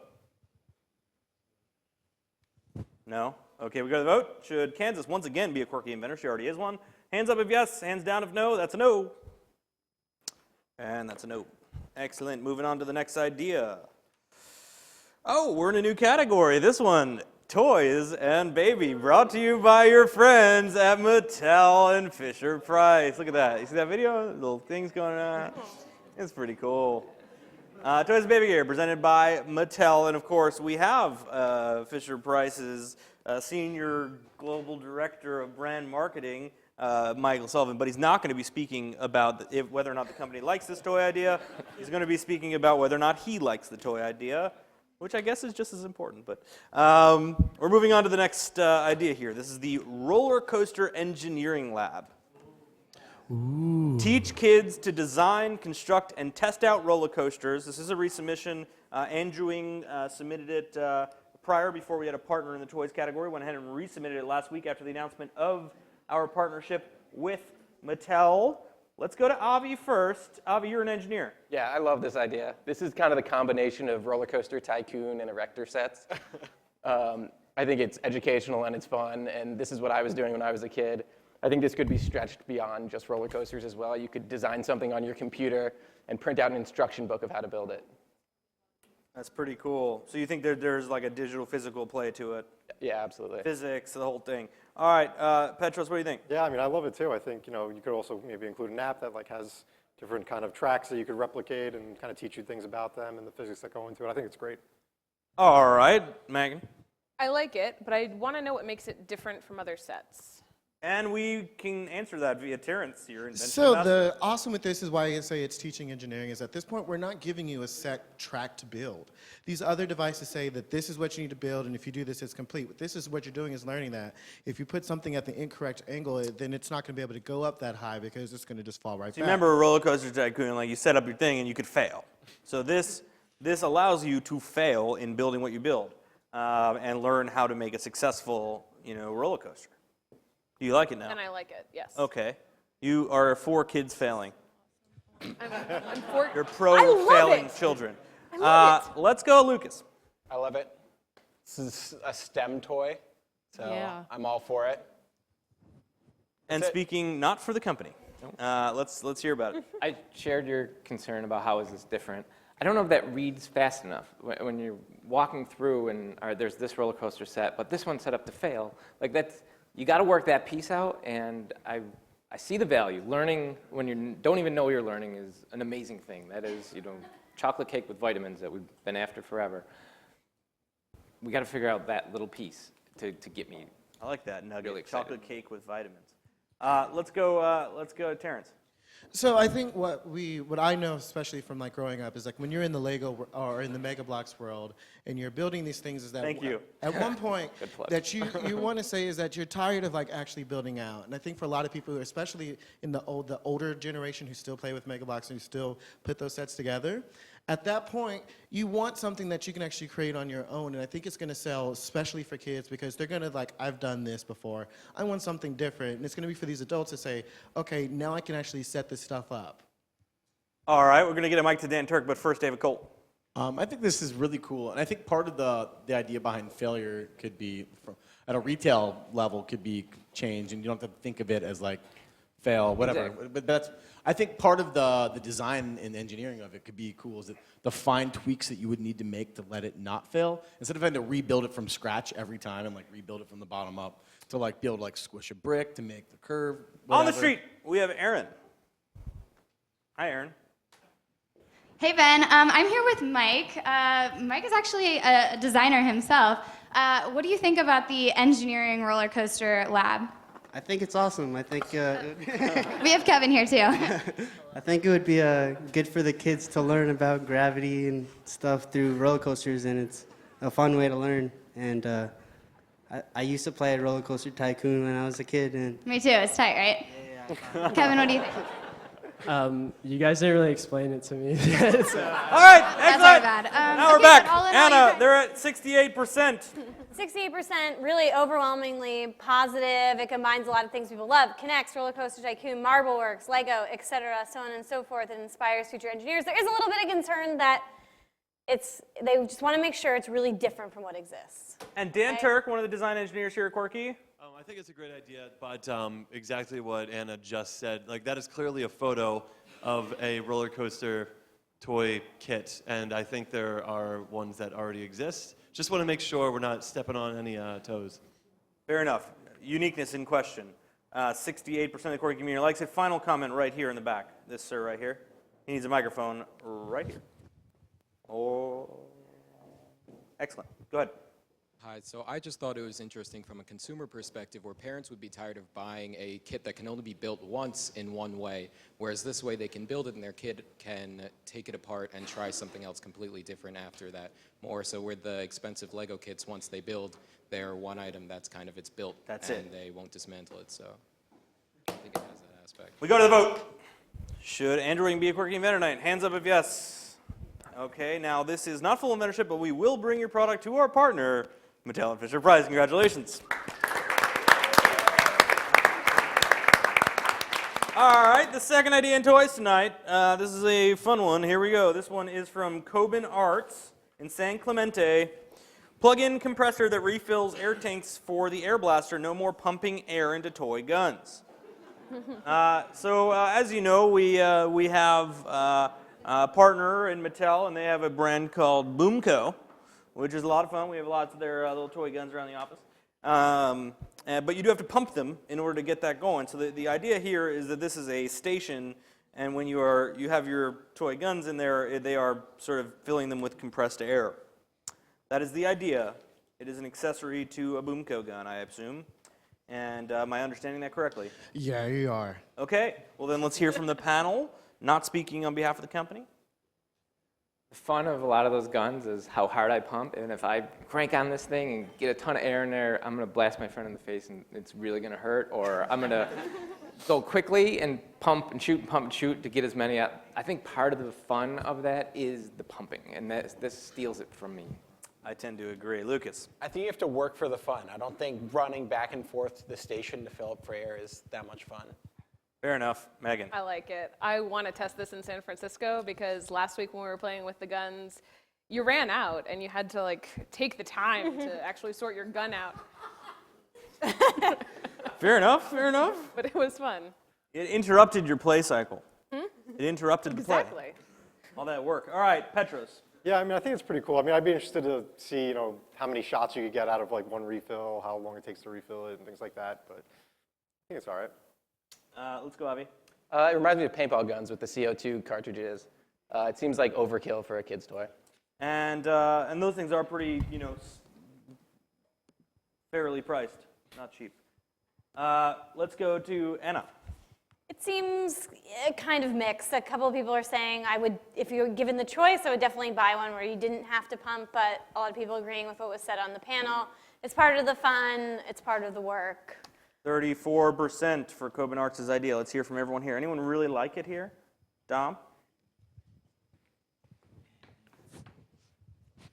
No? Okay, we go to the vote. Should Kansas once again be a Quirky inventor? She already is one. Hands up if yes, hands down if no. That's a no. And that's a no. Excellent. Moving on to the next idea. Oh, we're in a new category. This one, toys and baby, brought to you by your friends at Mattel and Fisher-Price. Look at that. You see that video? Little things going on. It's pretty cool. Toys and baby gear presented by Mattel. And of course, we have Fisher-Price's Senior Global Director of Brand Marketing, Michael Sullivan, but he's not going to be speaking about whether or not the company likes this toy idea. He's going to be speaking about whether or not he likes the toy idea, which I guess is just as important. But we're moving on to the next idea here. This is the Roller Coaster Engineering Lab. Ooh. Teach kids to design, construct, and test out roller coasters. This is a resubmission. Andrew Ng submitted it prior, before we had a partner in the toys category. Went ahead and resubmitted it last week after the announcement of our partnership with Mattel. Let's go to Avi first. Avi, you're an engineer. Yeah, I love this idea. This is kind of the combination of Roller Coaster Tycoon and Erector sets. I think it's educational and it's fun, and this is what I was doing when I was a kid. I think this could be stretched beyond just roller coasters as well. You could design something on your computer and print out an instruction book of how to build it. That's pretty cool. So you think there's like a digital physical play to it? Yeah, absolutely. Physics, the whole thing. All right, Petros, what do you think? Yeah, I mean, I love it too. I think, you could also maybe include an app that like has different kind of tracks that you could replicate and kind of teach you things about them and the physics that go into it. I think it's great. All right, Megan. I like it, but I want to know what makes it different from other sets. And we can answer that via Terrence, your invention So master. the awesome with this is why I say it's teaching engineering is at this point we're not giving you a set track to build. These other devices say that this is what you need to build, and if you do this, it's complete. This is what you're doing is learning that. If you put something at the incorrect angle, then it's not going to be able to go up that high because it's going to just fall right So back. you remember a Roller Coaster Tycoon, like you set up your thing and you could fail. So this allows you to fail in building what you build and learn how to make a successful, roller coaster. Do you like it now? And I like it, yes. Okay. You are for kids failing. I'm for You're I pro love failing it. children. I love it. Let's go, Lucas. I love it. This is a STEM toy, so Yeah. I'm all for it. And speaking not for the company, let's hear about it. I shared your concern about how is this different. I don't know if that reads fast enough. When you're walking through and there's this roller coaster set, but this one's set up to fail. Like that's, you got to work that piece out, and I see the value. Learning when you don't even know you're learning is an amazing thing. That is, chocolate cake with vitamins that we've been after forever. We got to figure out that little piece to get me. I like that nugget. Really excited. Chocolate cake with vitamins. Let's go, Terrence. So I think what I know, especially from like growing up, is like when you're in the Lego or in the Mega Bloks world and you're building these things, is that Thank you. at one point Good plug. that you want to say is that you're tired of like actually building out. And I think for a lot of people, especially in the older generation who still play with Mega Bloks and who still put those sets together, at that point you want something that you can actually create on your own. And I think it's going to sell especially for kids because they're going to like, I've done this before. I want something different. And it's going to be for these adults to say, okay, now I can actually set this stuff up. All right, we're going to get a mic to Dan Turk, but first, David Colt. I think this is really cool, and I think part of the idea behind failure could be, at a retail level, could be changed, and you don't have to think of it as like fail, whatever. Exactly. But I think part of the design and engineering of it could be cool is that the fine tweaks that you would need to make to let it not fail, instead of having to rebuild it from scratch every time and like rebuild it from the bottom up, to like be able to like squish a brick to make the curve. On the whatever. street, we have Aaron. Hi, Aaron. Hey, Ben. I'm here with Mike. Mike is actually a designer himself. What do you think about the engineering roller coaster lab? I think it's awesome. I think We have Kevin here, too. I think it would be good for the kids to learn about gravity and stuff through roller coasters, and it's a fun way to learn. And I used to play at Roller Coaster Tycoon when I was a kid. And Me too. It's tight, right? Yeah. Kevin, what do you think? You guys didn't really explain it to me. All right, excellent. That's our bad. Now we're Okay, back. but all in all, Anna, you they're at 68%. 68%, really overwhelmingly positive. It combines a lot of things people love. Connects, Roller Coaster Tycoon, Marbleworks, Lego, etc., so on and so forth. It inspires future engineers. There is a little bit of concern that they just want to make sure it's really different from what exists. And Dan Okay? Turk, one of the design engineers here at Quirky. I think it's a great idea, but exactly what Anna just said, like that is clearly a photo of a roller coaster toy kit, and I think there are ones that already exist. Just want to make sure we're not stepping on any toes. Fair enough. Uniqueness in question. 68% of the Quirky community likes it. Final comment right here in the back. This sir right here. He needs a microphone right here. Oh, excellent. Go ahead. Hi, so I just thought it was interesting from a consumer perspective where parents would be tired of buying a kit that can only be built once in one way, whereas this way they can build it and their kid can take it apart and try something else completely different after that. More so with the expensive Lego kits, once they build, they're one item that's kind of it's built That's and it. they won't dismantle it, so I think it has that aspect. We go to the vote. Should Android be a Quirky Inventor Night? Hands up if yes. Okay, now this is not full inventorship, but we will bring your product to our partner, Mattel and Fisher Price. Congratulations. All right, the second idea in toys tonight. This is a fun one. Here we go. This one is from Coben Arts in San Clemente. Plug-in compressor that refills air tanks for the air blaster. No more pumping air into toy guns. As you know, we have a partner in Mattel, and they have a brand called Boomco, which is a lot of fun. We have lots of their little toy guns around the office. But you do have to pump them in order to get that going. So the idea here is that this is a station, and when you have your toy guns in there, they are sort of filling them with compressed air. That is the idea. It is an accessory to a Boomco gun, I assume. And am I understanding that correctly? Yeah, you are. Okay. Well, then let's hear from the panel, not speaking on behalf of the company. The fun of a lot of those guns is how hard I pump, and if I crank on this thing and get a ton of air in there, I'm going to blast my friend in the face and it's really going to hurt, or I'm going to go quickly and pump and shoot to get as many out. I think part of the fun of that is the pumping, and this steals it from me. I tend to agree. Lucas? I think you have to work for the fun. I don't think running back and forth to the station to fill up for air is that much fun. Fair enough. Megan? I like it. I want to test this in San Francisco because last week when we were playing with the guns, you ran out and you had to like take the time to actually sort your gun out. Fair enough, fair enough. But it was fun. It interrupted your play cycle. It interrupted the play. Exactly. All that work. All right, Petros. Yeah, I mean, I think it's pretty cool. I mean, I'd be interested to see, you know, how many shots you could get out of like one refill, how long it takes to refill it, and things like that. But I think it's all right. Let's go, Avi. It reminds me of paintball guns with the CO2 cartridges. It seems like overkill for a kid's toy. And those things are pretty, you know, fairly priced, not cheap. Let's go to Anna. It seems kind of mixed. A couple of people are saying I would, if you were given the choice, I would definitely buy one where you didn't have to pump, but a lot of people agreeing with what was said on the panel. It's part of the fun, it's part of the work. 34% for Coben Arts' idea. Let's hear from everyone here. Anyone really like it here? Dom?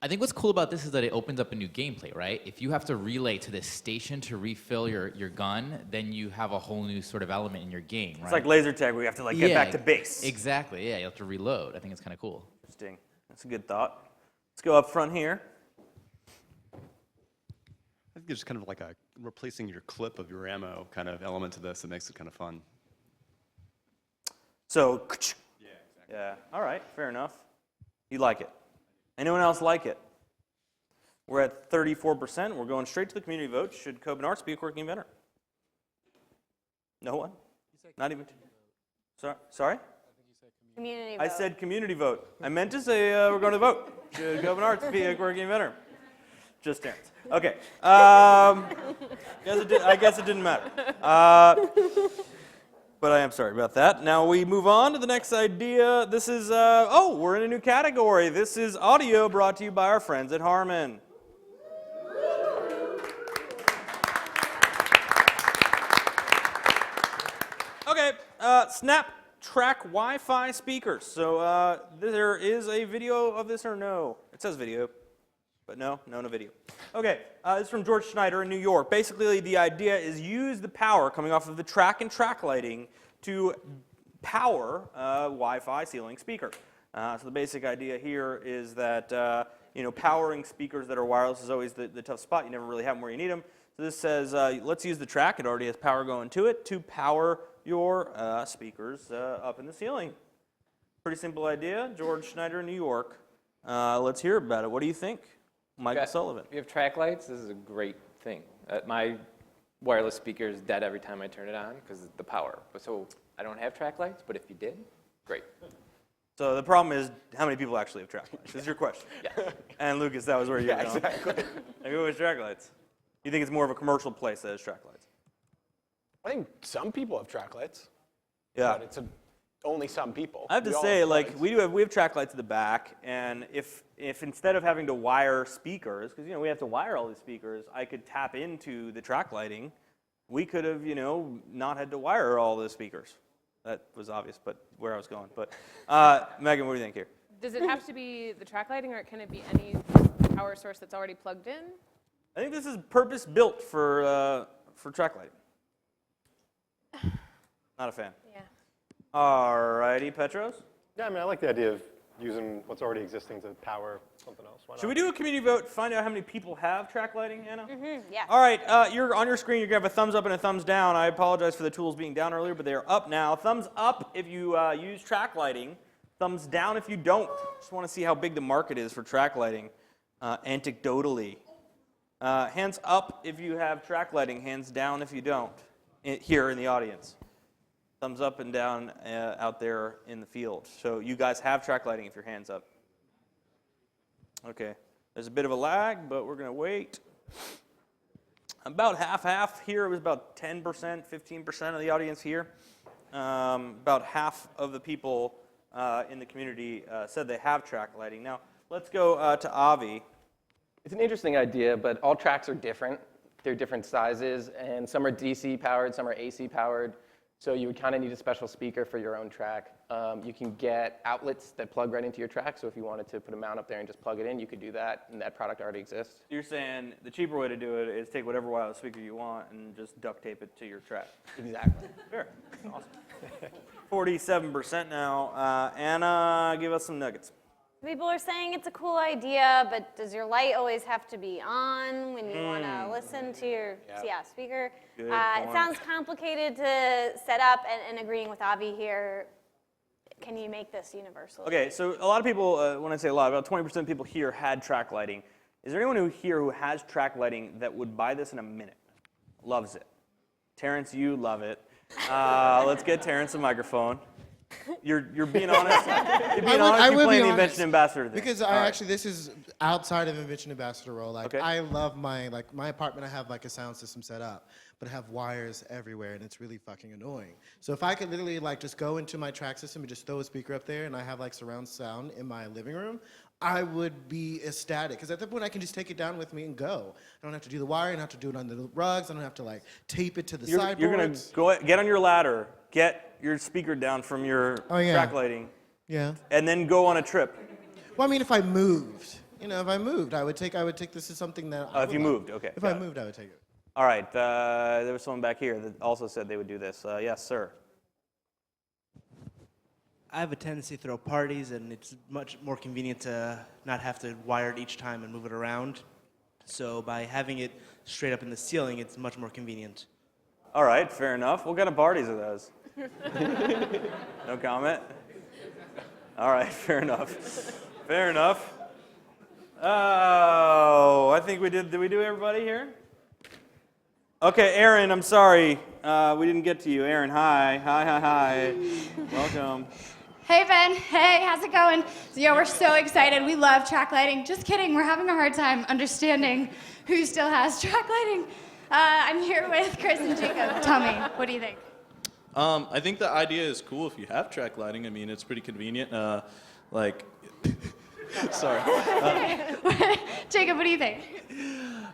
I think what's cool about this is that it opens up a new gameplay, right? If you have to relay to this station to refill your gun, then you have a whole new sort of element in your game, right? It's like laser tag where you have to like get back to base. Exactly, yeah, you have to reload. I think it's kind of cool. Interesting. That's a good thought. Let's go up front here. I think there's kind of like a replacing your clip of your ammo kind of element to this that makes it kind of fun. So, yeah, exactly. Yeah, all right, fair enough. You like it. Anyone else like it? We're at 34%. We're going straight to the community vote. Should Coben Arts be a quirky inventor? No one? Not even? Sorry? Community vote. I said community vote. I meant to say we're going to vote. Should Coben Arts be a quirky inventor? Just Terrence. Okay. I guess it didn't matter. But I am sorry about that. Now we move on to the next idea. This is, we're in a new category. This is audio brought to you by our friends at Harman. Okay, SNAPTRACK Wi-Fi speakers. So there is a video of this or no? It says video. But no video. Okay, this is from George Schneider in New York. Basically, the idea is use the power coming off of the track and track lighting to power Wi-Fi ceiling speaker. So the basic idea here is that powering speakers that are wireless is always the tough spot. You never really have them where you need them. So this says, let's use the track. It already has power going to it to power your speakers up in the ceiling. Pretty simple idea. George Schneider in New York. Let's hear about it. What do you think? Michael Sullivan. If you have track lights, this is a great thing. My wireless speaker is dead every time I turn it on because of the power. So I don't have track lights, but if you did, great. So the problem is how many people actually have track lights? This is your question. Yeah. And Lucas, that was where you were going. Exactly. Maybe it was track lights. You think it's more of a commercial place that has track lights? I think some people have track lights. Yeah. But it's only some people. I have to say, like, we have track lights at the back, and if instead of having to wire speakers, because we have to wire all these speakers, I could tap into the track lighting, we could have not had to wire all the speakers. That was obvious, but where I was going. But Megan, what do you think here? Does it have to be the track lighting, or can it be any power source that's already plugged in? I think this is purpose built for track lighting. Not a fan. Yeah. Alrighty, Petros. Yeah, I mean, I like the idea of using what's already existing to power something else. Why not? Should we do a community vote to find out how many people have track lighting, Anna? Yeah. All right, you're on your screen. You're going to have a thumbs up and a thumbs down. I apologize for the tools being down earlier, but they are up now. Thumbs up if you use track lighting. Thumbs down if you don't. Just want to see how big the market is for track lighting, anecdotally. Hands up if you have track lighting. Hands down if you don't, here in the audience. Thumbs up and down out there in the field. So you guys have track lighting if your hand's up. Okay. There's a bit of a lag, but we're going to wait. About half-half here. It was about 10%, 15% of the audience here. About half of the people in the community said they have track lighting. Now, let's go to Avi. It's an interesting idea, but all tracks are different. They're different sizes, and some are DC powered, some are AC powered. So you would kind of need a special speaker for your own track. You can get outlets that plug right into your track. So if you wanted to put a mount up there and just plug it in, you could do that, and that product already exists. You're saying the cheaper way to do it is take whatever wireless speaker you want and just duct tape it to your track. Exactly. Sure. Awesome. 47% now. Anna, give us some nuggets. People are saying it's a cool idea, but does your light always have to be on when you want to listen to your speaker? Good It point. sounds complicated to set up, and agreeing with Avi here, can you make this universal? Okay, so a lot of people, when I say a lot, about 20% of people here had track lighting. Is there anyone here who has track lighting that would buy this in a minute? Loves it. Terrence, you love it. Let's get Terrence a microphone. You're being honest. You're being honest. You're playing the Invention Ambassador thing. Because actually, this is outside of Invention Ambassador role. Like, Okay. I love my apartment. I have like a sound system set up, but I have wires everywhere, and it's really fucking annoying. So if I could literally like just go into my track system and just throw a speaker up there, and I have like surround sound in my living room, I would be ecstatic. Because at that point, I can just take it down with me and go. I don't have to do the wiring. I don't have to do it on the rugs. I don't have to like tape it to the sideboards. You're going to go get on your ladder, get your speaker down from your track lighting, and then go on a trip. Well, I mean, if I moved, I would take this as something that. If you moved, okay. If I moved, I would take it. All right, there was someone back here that also said they would do this. Yes, sir. I have a tendency to throw parties, and it's much more convenient to not have to wire it each time and move it around. So by having it straight up in the ceiling, it's much more convenient. All right, fair enough. What kind of parties are those? No comment? All right, fair enough. Fair enough. Oh, I think we did. Did we do everybody here? Okay, Aaron, I'm sorry. We didn't get to you. Aaron, hi. Hi. Welcome. Hey, Ben. Hey, how's it going? So, we're so excited. We love track lighting. Just kidding. We're having a hard time understanding who still has track lighting. I'm here with Chris and Jacob. Tell me, what do you think? I think the idea is cool if you have track lighting. I mean, it's pretty convenient. Sorry. Jacob, what do you think?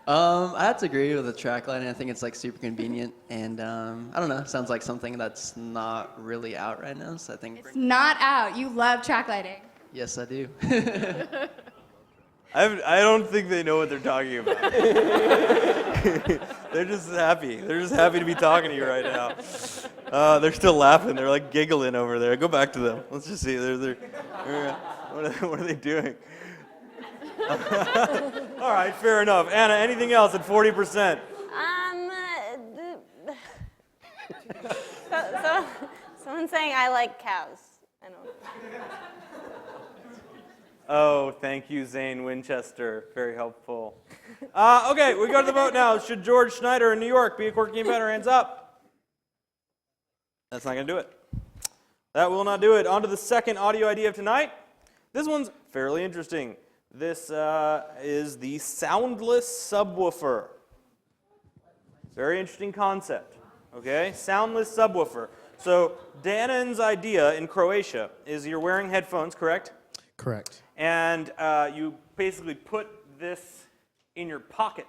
I have to agree with the track lighting. I think it's like super convenient, and I don't know. Sounds like something that's not really out right now. So I think It's not out. You love track lighting. yes, I do. I don't think they know what they're talking about. They're just happy. They're just happy to be talking to you right now. They're still laughing. They're like giggling over there. Go back to them. Let's just see. What are they doing? All right, fair enough. Anna, anything else at 40%? Someone's saying I like cows. I don't. Oh, thank you, Zane Winchester. Very helpful. Okay, we go to the vote now. Should George Schneider in New York be a Quirky inventor? Hands up. That's not going to do it. That will not do it. On to the second audio idea of tonight. This one's fairly interesting. This is the Soundless Subwoofer. Very interesting concept. Okay, Soundless Subwoofer. So Danon's idea in Croatia is you're wearing headphones, correct? Correct. And you basically put this in your pocket.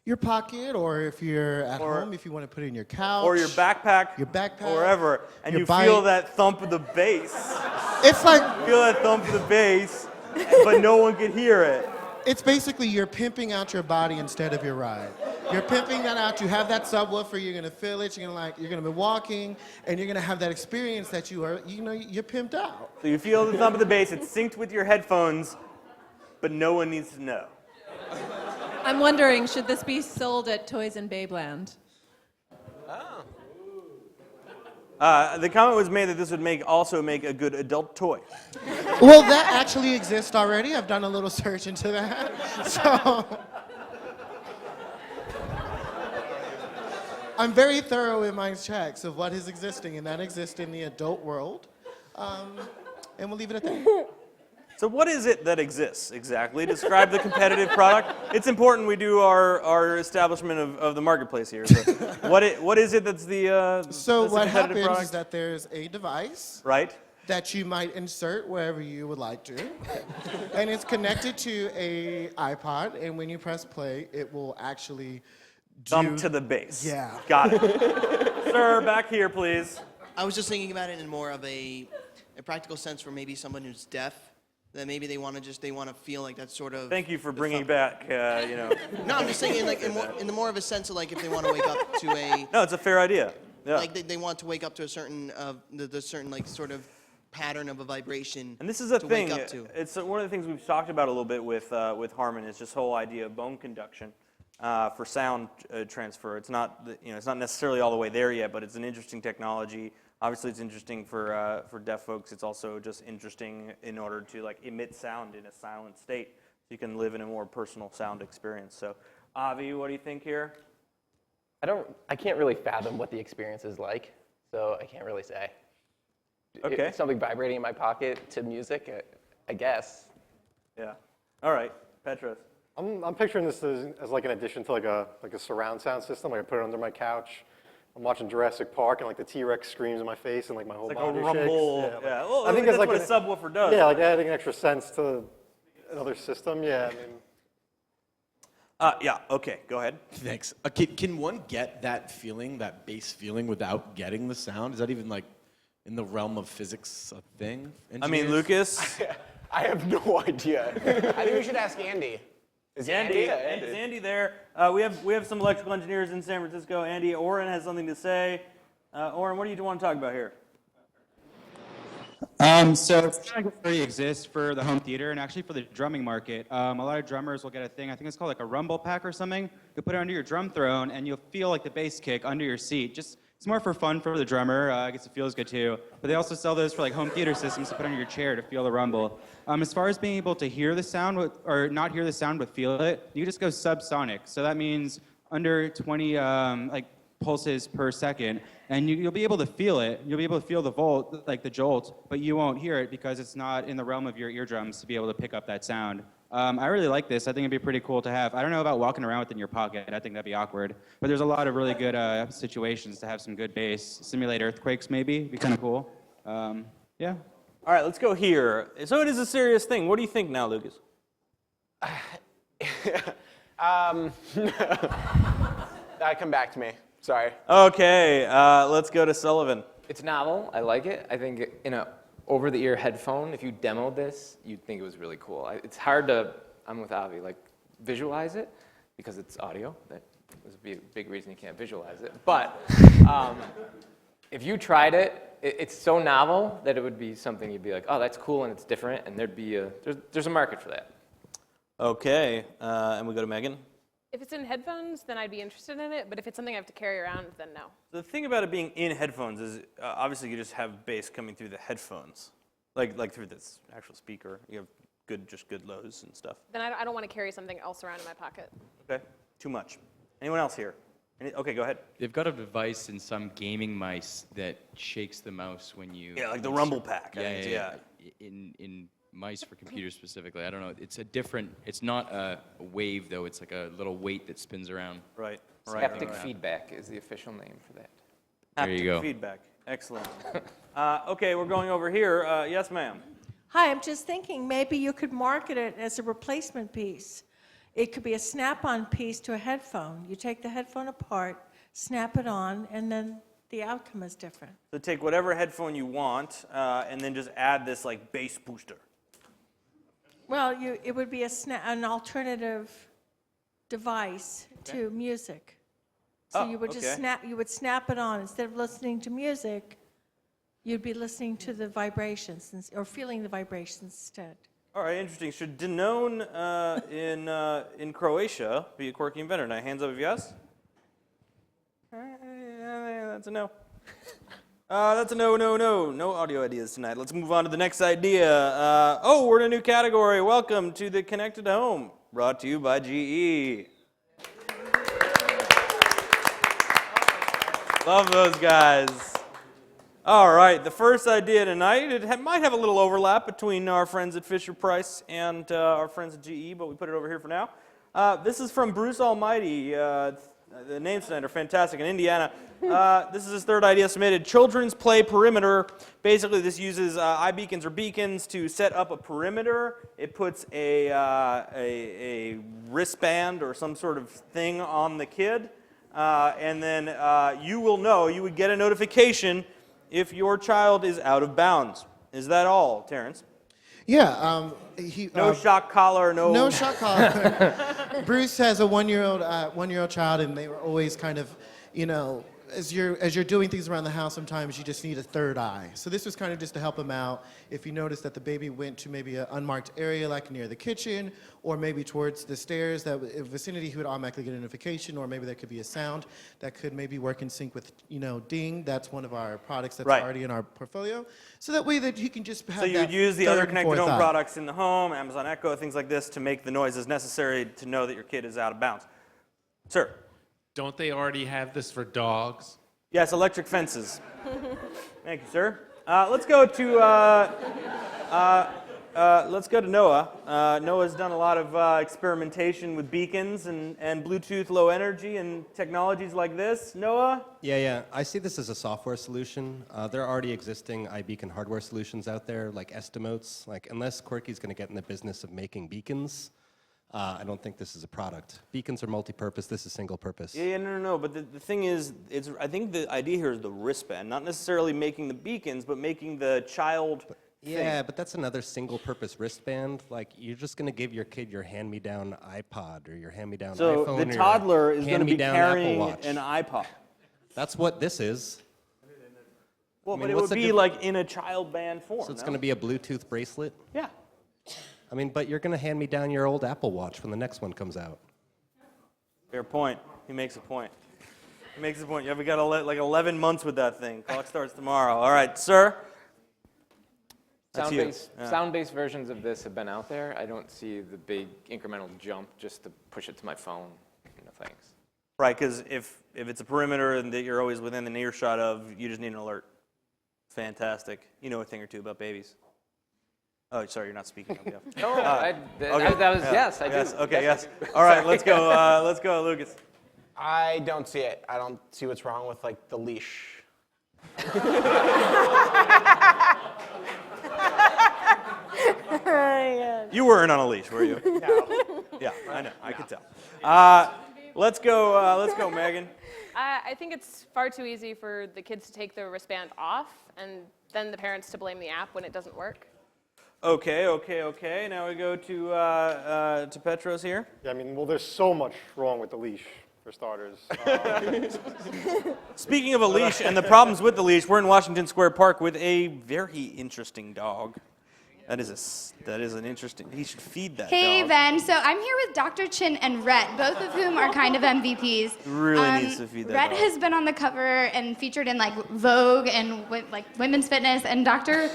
Your pocket, or if you're at home, if you want to put it in your couch. Or your backpack. Your backpack. Or wherever. And your you bike. feel that thump of the bass. It's like... You feel that thump of the bass, but no one can hear it. It's basically you're pimping out your body instead of your ride. You're pimping that out. You have that subwoofer. You're gonna feel it. You're gonna be walking, and you're gonna have that experience that you're pimped out. So you feel the thump of the bass. It's synced with your headphones, but no one needs to know. I'm wondering, should this be sold at Toys and Babeland? The comment was made that this would also make a good adult toy. Well, that actually exists already. I've done a little search into that. So I'm very thorough in my checks of what is existing, and that exists in the adult world. And we'll leave it at that. So what is it that exists exactly? Describe the competitive product. It's important we do our establishment of the marketplace here. So what is it that's the So that's the what competitive happens product? is that there's a device Right. that you might insert wherever you would like to. And it's connected to a iPod, and when you press play, it will actually Thump to the bass. Yeah. Got it. Sir, back here, please. I was just thinking about it in more of a practical sense for maybe someone who's deaf. That maybe they want to feel like that sort of. Thank you for bringing back, No, I'm just saying in the more of a sense of like if they want to wake up to a. No, it's a fair idea. Yeah. Like they want to wake up to a certain the certain like sort of pattern of a vibration. And this is a to thing. Wake up to. It's one of the things we've talked about a little bit with Harman is this whole idea of bone conduction for sound transfer. It's not it's not necessarily all the way there yet, but it's an interesting technology. Obviously, it's interesting for deaf folks. It's also just interesting in order to emit sound in a silent state, so you can live in a more personal sound experience. So, Avi, what do you think here? I can't really fathom what the experience is like, so I can't really say. Okay. Something vibrating in my pocket to music, I guess. Yeah. All right, Petros. I'm picturing this as like an addition to like a surround sound system. Like I put it under my couch. I'm watching Jurassic Park and like the T-Rex screams in my face and like my whole It's body like a rumble. shakes. Yeah. Well, I think that's it's like what a subwoofer does. Yeah, like adding extra sense to another system. Yeah, I mean. Yeah. Okay. Go ahead. Thanks. Can one get that feeling, that bass feeling, without getting the sound? Is that even like in the realm of physics a thing? I mean, Lucas. I have no idea. I think we should ask Andy. Is Andy? Andy? Is Andy there? We have some electrical engineers in San Francisco. Andy, Oren has something to say. Oren, what do you want to talk about here? So photography already exists for the home theater and actually for the drumming market. A lot of drummers will get a thing, I think it's called like a rumble pack or something. You put it under your drum throne and you'll feel like the bass kick under your seat. It's more for fun for the drummer. I guess it feels good too. But they also sell those for like home theater systems to put under your chair to feel the rumble. As far as being able to hear the sound or not hear the sound but feel it, you just go subsonic. So that means under 20 pulses per second, and you'll be able to feel it. You'll be able to feel the volt, like the jolt, but you won't hear it because it's not in the realm of your eardrums to be able to pick up that sound. I really like this. I think it'd be pretty cool to have. I don't know about walking around with it in your pocket. I think that'd be awkward. But there's a lot of really good situations to have some good bass. Simulate earthquakes, maybe. Be kind of cool. Yeah. All right, let's go here. So it is a serious thing. What do you think now, Lucas? Come back to me. Sorry. Okay, let's go to Sullivan. It's novel. I like it. I think in a over-the-ear headphone, if you demoed this, you'd think it was really cool. It's hard to, I'm with Avi, visualize it because it's audio. That would be a big reason you can't visualize it. But if you tried it, it's so novel that it would be something you'd be like, oh, that's cool and it's different, and there's a market for that. Okay, and we go to Megan. If it's in headphones, then I'd be interested in it. But if it's something I have to carry around, then no. The thing about it being in headphones is obviously you just have bass coming through the headphones, like through this actual speaker. You have good lows and stuff. Then I don't want to carry something else around in my pocket. Okay, too much. Anyone else here? Okay, go ahead. They've got a device in some gaming mice that shakes the mouse when you. Yeah, like the rumble pack. Yeah. In mice for computers specifically. I don't know. It's a different. It's not a wave though. It's like a little weight that spins around. Right. Haptic feedback is the official name for that. There you go. Haptic feedback. Excellent. Okay, we're going over here. Yes, ma'am. Hi, I'm just thinking maybe you could market it as a replacement piece. It could be a snap-on piece to a headphone. You take the headphone apart, snap it on, and then the outcome is different. So take whatever headphone you want, and then just add this bass booster. Well, it would be an alternative device to music. So you would just snap it on. Instead of listening to music, you'd be listening to the vibrations or feeling the vibrations instead. All right, interesting. Should Danone in Croatia be a quirky inventor? Now, hands up if yes. That's a no. That's a no. No audio ideas tonight. Let's move on to the next idea. We're in a new category. Welcome to the Connected Home, brought to you by GE. Love those guys. All right, the first idea tonight, might have a little overlap between our friends at Fisher-Price and our friends at GE, but we put it over here for now. This is from Bruce Almighty. The names tonight are fantastic in Indiana. This is his third idea submitted. Children's Play Perimeter. Basically, this uses iBeacons or beacons to set up a perimeter. It puts a wristband or some sort of thing on the kid, and then you would get a notification if your child is out of bounds. Is that all, Terrence? Yeah. No shock collar, No shock collar. Bruce has a one-year-old child, and they were always kind of, as you're doing things around the house, sometimes you just need a third eye. So this was kind of just to help him out. If you notice that the baby went to maybe an unmarked area, like near the kitchen, or maybe towards the stairs, that vicinity, he would automatically get a notification, or maybe there could be a sound that could maybe work in sync with, Ding. That's one of our products that's already in our portfolio. So that way that he can just have. So you would use the other connected home products in the home, Amazon Echo, things like this, to make the noises necessary to know that your kid is out of bounds. Sir. Don't they already have this for dogs? Yes, electric fences. Thank you, sir. Let's go to Noah. Noah's done a lot of experimentation with beacons and Bluetooth low energy and technologies like this. Noah? Yeah. I see this as a software solution. There are already existing iBeacon hardware solutions out there, like Estimotes. Unless Quirky's going to get in the business of making beacons, I don't think this is a product. Beacons are multi-purpose. This is single-purpose. Yeah, no. But the thing is, I think the idea here is the wristband, not necessarily making the beacons, but making the child. Yeah, but that's another single-purpose wristband. You're just going to give your kid your hand-me-down iPod or your hand-me-down iPhone. So the toddler is going to be carrying Apple Watch. an iPod. That's what this is. Well, but it would be in a child band form. So it's going to be a Bluetooth bracelet? Yeah. But you're going to hand me down your old Apple Watch when the next one comes out. Fair point. He makes a point. Yeah, we got 11 months with that thing. Clock starts tomorrow. All right, sir. Sound-based versions of this have been out there. I don't see the big incremental jump just to push it to my phone. No thanks. Right, because if it's a perimeter and that you're always within an earshot of, you just need an alert. Fantastic. You know a thing or two about babies. Oh, sorry, you're not speaking. No, yes, I do. Okay, yes. All right, let's go, Lucas. I don't see it. I don't see what's wrong with the leash. You weren't on a leash, were you? No. Yeah, I know. I could tell. Let's go, Megan. I think it's far too easy for the kids to take the wristband off and then the parents to blame the app when it doesn't work. Okay. Now we go to Petros here. Yeah, there's so much wrong with the leash, for starters. Speaking of a leash and the problems with the leash, we're in Washington Square Park with a very interesting dog. That is an interesting. He should feed that. Hey, dog. Ben. So I'm here with Dr. Chin and Rhett, both of whom are kind of MVPs. Really needs to feed that Rhett dog. has been on the cover and featured in Vogue and Women's Fitness, and Dr.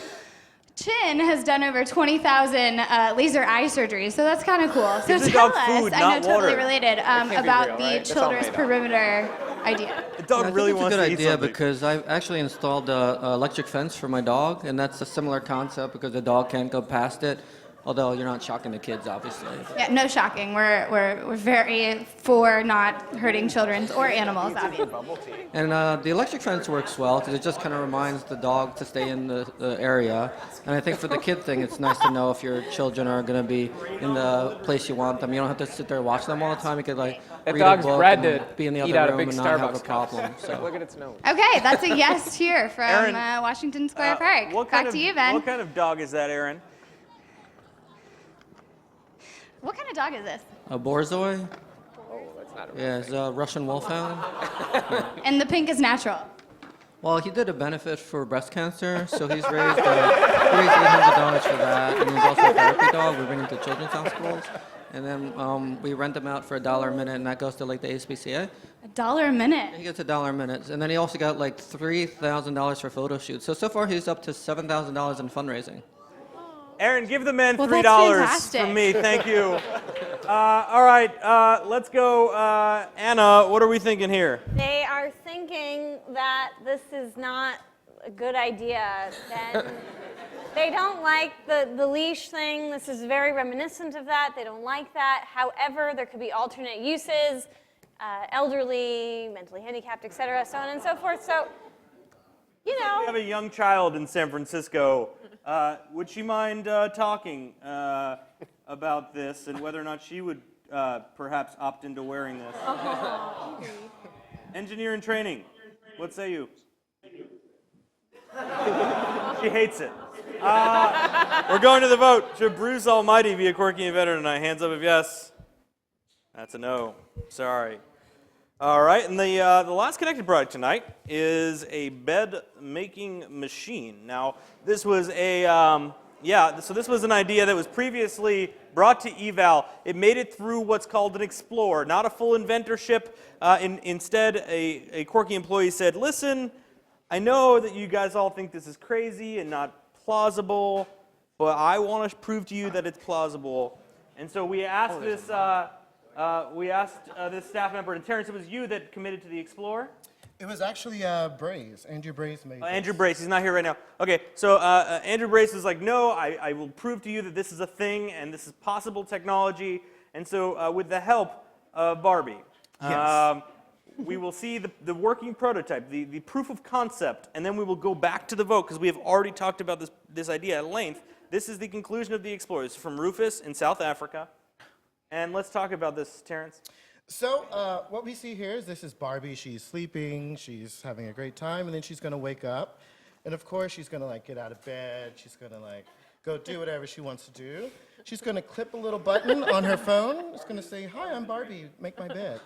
Chin has done over 20,000 laser eye surgeries, so that's kind of cool. So Gives the tell dog us, food, I not know, totally water. related, That can't be about real, the right? That's all children's made up. perimeter idea. The dog really wants to eat It's a good idea something. because I've actually installed an electric fence for my dog, and that's a similar concept because the dog can't go past it. Although you're not shocking the kids, obviously. Yeah, no shocking. We're very for not hurting children or animals, obviously. And the electric fence works well because it just kind of reminds the dog to stay in the area. And I think for the kid thing, it's nice to know if your children are going to be in the place you want them. You don't have to sit there and watch them all the time. You could That read dog's a book bred and to be in the eat other out of room big and not have a Starbucks problem. cups. So. Look at its nose. Okay, that's a yes here from Aaron, Washington Square Park. Back to you, Ben. What kind of dog is that, Aaron? What kind of dog is this? A Borzoi? Oh, that's not a Yeah, it's a Russian wolfhound. And the pink is natural. Well, he did a benefit for breast cancer, so he's raised $800 for that. And he's also a therapy dog. We bring him to children's hospitals. And then we rent him out for $1 a minute, and that goes to like the ASPCA. $1 a minute? He gets $1 a minute. And then he also got like $3,000 for photo shoots. So far he's up to $7,000 in fundraising. Aaron, give the men Well, $3 that's from fantastic. me. Thank you. All right, let's go. Anna, what are we thinking here? They are thinking that this is not a good idea. Then they don't like the leash thing. This is very reminiscent of that. They don't like that. However, there could be alternate uses, elderly, mentally handicapped, et cetera, so on and so forth. So, you know. We have a young child in San Francisco. Would she mind talking about this and whether or not she would perhaps opt into wearing this? Engineer in training, what say you? She hates it. We're going to the vote. Should Bruce Almighty be a quirky inventor tonight? Hands up if yes. That's a no. Sorry. All right, and the last connected product tonight is a bed making machine. Now, this was a so this was an idea that was previously brought to eval. It made it through what's called an Explorer, not a full inventorship. Instead, a quirky employee said, "Listen, I know that you guys all think this is crazy and not plausible, but I want to prove to you that it's plausible." And so we asked this staff member, and Terrence, it was you that committed to the Explorer? It was actually Braze. Andrew Braze made Andrew Brace, he's not here right now. Okay, so Andrew Brace is like, no, I will prove to you that this is a thing and this is possible technology. And so with the help of Barbie, Yes. we will see the working prototype, the proof of concept, and then we will go back to the vote because we have already talked about this idea at length. This is the conclusion of the Explorer. It's from Rufus in South Africa. And let's talk about this, Terrence. So what we see here is this is Barbie. She's sleeping. She's having a great time. And then she's going to wake up. And, of course, she's going to, like, get out of bed. She's going to, like, go do whatever she wants to do. She's going to clip a little button on her phone. It's going to say, "Hi, I'm Barbie. Make my bed."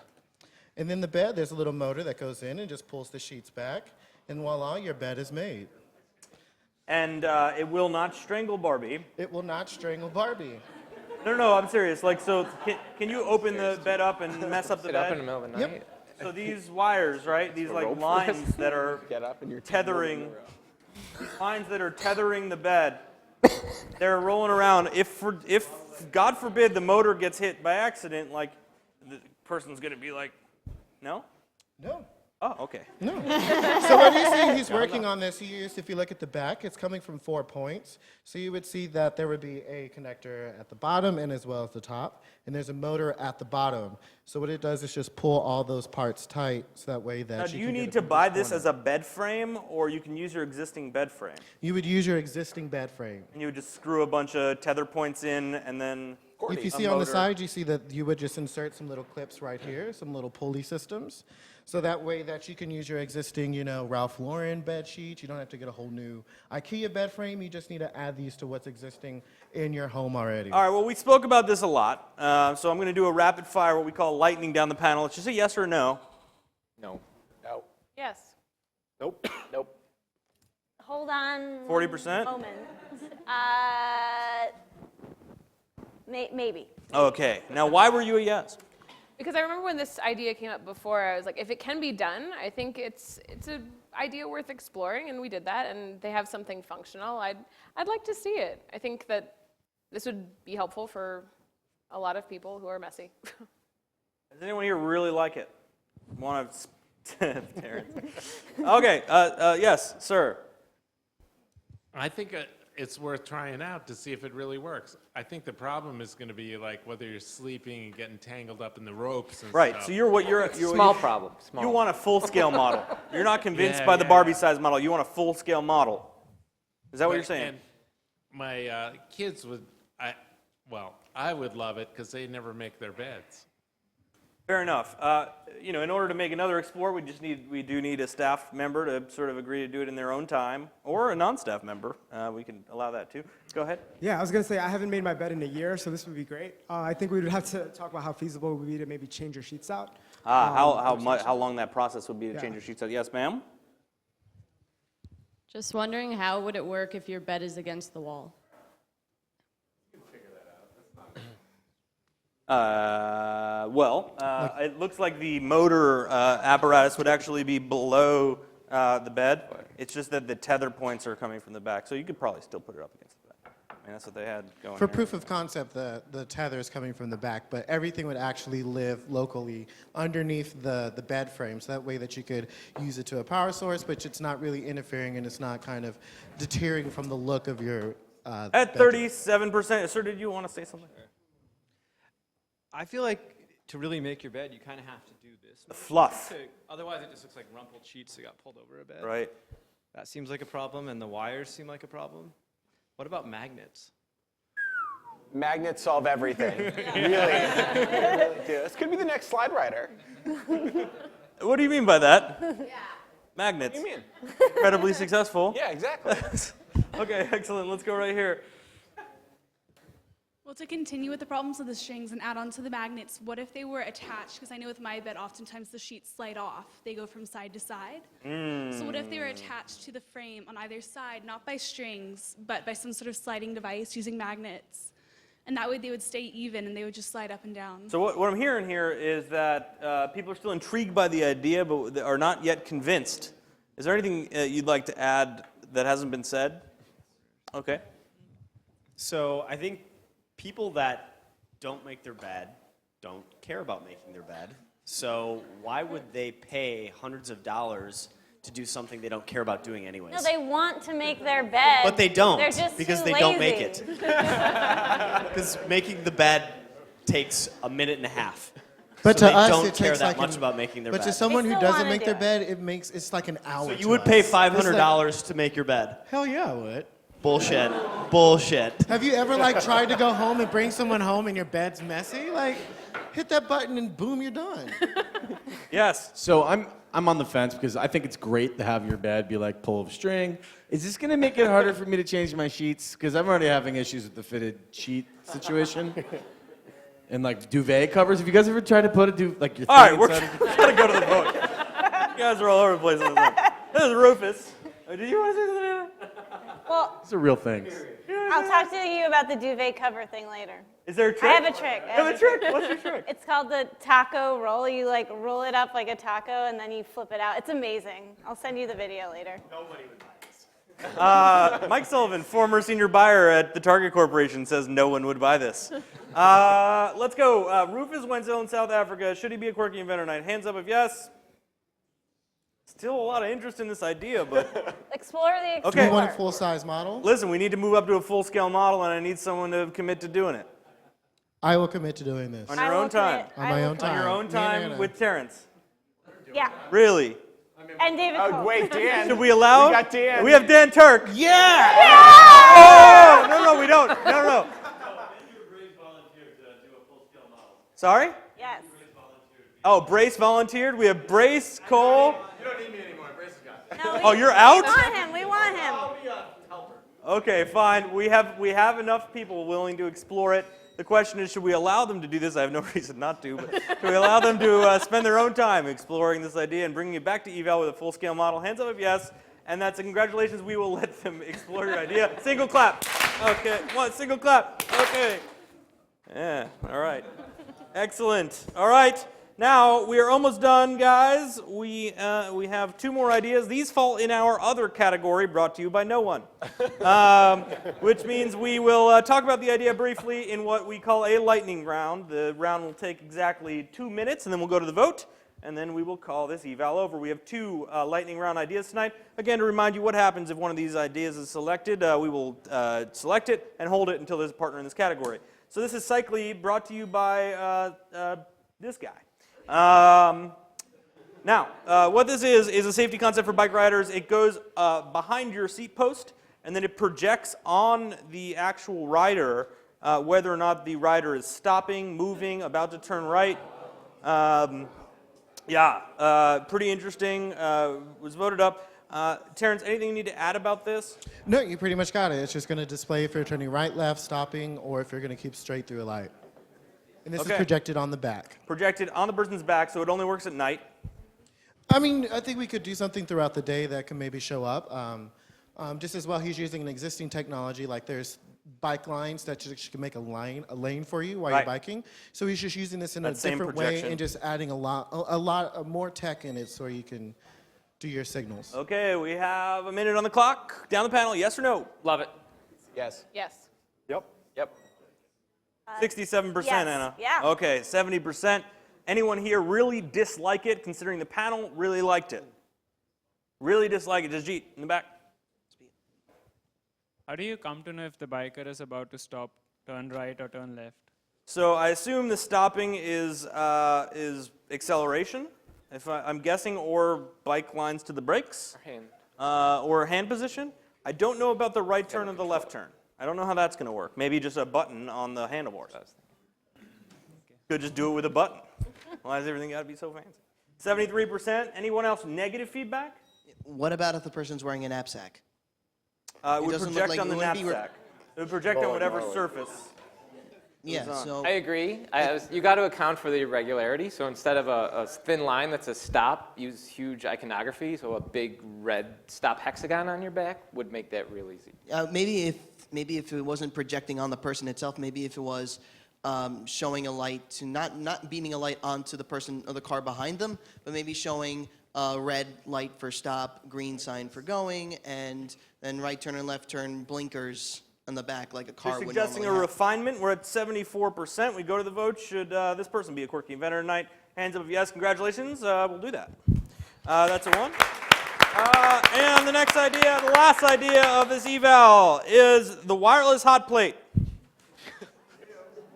And then the bed, there's a little motor that goes in and just pulls the sheets back. And voila, your bed is made. And it will not strangle Barbie. It will not strangle Barbie. No, I'm serious. Like, so can you open the bed up and mess up the Sit bed? up in the middle of the Yep. night. So these wires, right? These like lines that are tethering, these lines that are tethering the bed, they're rolling around. If God forbid the motor gets hit by accident, like the person's gonna be like, no? No. Oh, okay. No. So what you see, he's working on this. He used, if you look at the back, it's coming from 4 points. So you would see that there would be a connector at the bottom and as well as the top. And there's a motor at the bottom. So what it does is just pull all those parts tight so that way that Now, she do you can get need it to from buy each this corner. as a bed frame, or you can use your existing bed frame? You would use your existing bed frame. And you would just screw a bunch of tether points in, and then If you see on the side, you see that you would just insert some little clips right here, some little pulley systems. So that way that you can use your existing, Ralph Lauren bed sheet. You don't have to get a whole new IKEA bed frame. You just need to add these to what's existing in your home already. All right, well, we spoke about this a lot, so I'm going to do a rapid fire, what we call lightning down the panel. It's just a yes or no. No. No. Yes. Nope. Nope. Hold on. 40%? One moment. Maybe. Okay, now why were you a yes? Because I remember when this idea came up before, I was like, if it can be done, I think it's an idea worth exploring, and we did that, and they have something functional. I'd like to see it. I think that this would be helpful for a lot of people who are messy. Does anyone here really like it? Want to, Terrence? Okay, yes, sir. I think it's worth trying out to see if it really works. I think the problem is going to be like whether you're sleeping and getting tangled up in the ropes and Right, stuff. so you're Small problem. Small. You want a full-scale model. You're not convinced Yeah, by the yeah, Barbie-sized model. You want a full-scale model. Is that what you're saying? And my kids would, I would love it because they never make their beds. Fair enough. In order to make another Explore, we do need a staff member to sort of agree to do it in their own time, or a non-staff member. We can allow that too. Go ahead. Yeah, I was gonna say I haven't made my bed in a year, so this would be great. I think we would have to talk about how feasible it would be to maybe change your sheets out. How long that process would be to change your sheets out? Yes, ma'am. Just wondering, how would it work if your bed is against the wall? It looks like the motor apparatus would actually be below the bed. It's just that the tether points are coming from the back, so you could probably still put it up against the bed. I mean, that's what they had going. For here. proof of concept, the tether is coming from the back, but everything would actually live locally underneath the bed frame, so that way that you could use it to a power source, but it's not really interfering and it's not kind of deterring from the look of your At 37%, sir, did you want to say something? I feel like to really make your bed, you kind of have to do this. The fluff. Otherwise, it just looks like rumpled sheets that got pulled over a bed. Right. That seems like a problem, and the wires seem like a problem. What about magnets? Magnets solve everything. Really do. This could be the next slide writer. What do you mean by that? Magnets. What do you mean? Incredibly successful. Yeah, exactly. Okay, excellent. Let's go right here. Well, to continue with the problems of the strings and add on to the magnets, what if they were attached? Because I know with my bed, oftentimes the sheets slide off. They go from side to side. So what if they were attached to the frame on either side, not by strings, but by some sort of sliding device using magnets? And that way they would stay even and they would just slide up and down. So what I'm hearing here is that people are still intrigued by the idea, but are not yet convinced. Is there anything you'd like to add that hasn't been said? Okay. So I think people that don't make their bed don't care about making their bed. So why would they pay hundreds of dollars to do something they don't care about doing anyways? No, they want to make their bed. But they don't, They're just because too they lazy. don't make it. Because making the bed takes a minute and a half. But so to they us, don't it care takes that like much an- about making their But bed. to someone who still doesn't wanna make do their it. bed, it's like an hour. So you to would pay us. $500 to make your bed? Hell yeah, I would. Bullshit. Bullshit. Have you ever tried to go home and bring someone home and your bed's messy? Hit that button and boom, you're done. Yes. So I'm on the fence because I think it's great to have your bed be like pull of string. Is this gonna make it harder for me to change my sheets? Because I'm already having issues with the fitted sheet situation. And duvet covers. Have you guys ever tried to put your All thing right, we're inside of gotta go to the vote. You guys are all over the place on this one. This is Rufus. Did you want to say something? Well, These are real things. I'll talk to you about the duvet cover thing later. Is there a trick? I have a trick. You have a trick? What's your trick? It's called the taco roll. You roll it up like a taco and then you flip it out. It's amazing. I'll send you the video later. Nobody would buy this. Mike Sullivan, former senior buyer at the Target Corporation, says no one would buy this. Let's go. Rufus Wenzel in South Africa. Should he be a Quirky Inventor Night? Hands up if yes. Still a lot of interest in this idea, but... Explore the Explorer. Do you want a full-size model? Listen, we need to move up to a full-scale model, and I need someone to commit to doing it. I will commit to doing this. On your own time. On my own time. On your own time No. with Terrence. Yeah. Really? And David Cole. Wait, Dan. Should we allow? We got Dan. We have Dan Turk. Yeah! Oh! No, we don't. No. Sorry? Yes. Oh, Brace volunteered. We have Brace, Cole. You don't need me anymore. Brace has got it. No, Oh, you're out? We want him. I'll be a helper. Okay, fine. We have enough people willing to explore it. The question is, should we allow them to do this? I have no reason not to, but should we allow them to spend their own time exploring this idea and bringing it back to eval with a full-scale model? Hands up if yes, and that's a congratulations. We will let them explore your idea. Single clap. Okay, single clap. Okay. Yeah, all right. Excellent. All right. Now, we are almost done, guys. We have two more ideas. These fall in our other category, brought to you by no one, which means we will talk about the idea briefly in what we call a lightning round. The round will take exactly 2 minutes, and then we'll go to the vote, and then we will call this eval over. We have two lightning round ideas tonight. Again, to remind you what happens if one of these ideas is selected, we will select it and hold it until there's a partner in this category. So this is Cycly, brought to you by this guy. Now, what this is a safety concept for bike riders. It goes behind your seat post, and then it projects on the actual rider whether or not the rider is stopping, moving, about to turn right. Pretty interesting. Was voted up. Terrence, anything you need to add about this? No, you pretty much got it. It's just going to display if you're turning right, left, stopping, or if you're going to keep straight through a light. And this is projected on the back. Projected on the person's back, so it only works at night. I mean, I think we could do something throughout the day that can maybe show up. Just as well, he's using an existing technology, like there's bike lines that just can make a lane for you while you're biking. So he's just using this in a different way and just adding a lot more tech in it so you can do your signals. Okay, we have a minute on the clock. Down the panel, yes or no? Love it. Yes. Yes. Yep. Yep. 67%, yes. Anna. Yeah. Okay, 70%. Anyone here really dislike it, considering the panel really liked it? Really dislike it. Jasjeet, in the back. How do you come to know if the biker is about to stop, turn right, or turn left? So I assume the stopping is acceleration, if I'm guessing, or bike lines to the brakes, or hand position. I don't know about the right turn and the left turn. I don't know how that's going to work. Maybe just a button on the handlebars. Could just do it with a button. Why does everything got to be so fancy? 73%. Anyone else negative feedback? What about if the person's wearing a knapsack? It would project on the knapsack. It would project on whatever surface. Yeah, so I agree. You got to account for the irregularity. So instead of a thin line that's a stop, use huge iconography. So a big red stop hexagon on your back would make that real easy. maybe if it wasn't projecting on the person itself, maybe if it was showing a light to not beaming a light onto the person or the car behind them, but maybe showing a red light for stop, green sign for going, and then right turn and left turn blinkers on the back like a car You're would suggesting normally a have. refinement. We're at 74%. We go to the vote. Should this person be a quirky inventor tonight? Hands up if yes. Congratulations. We'll do that. That's a one. And the next idea, the last idea of this eval is the wireless hot plate.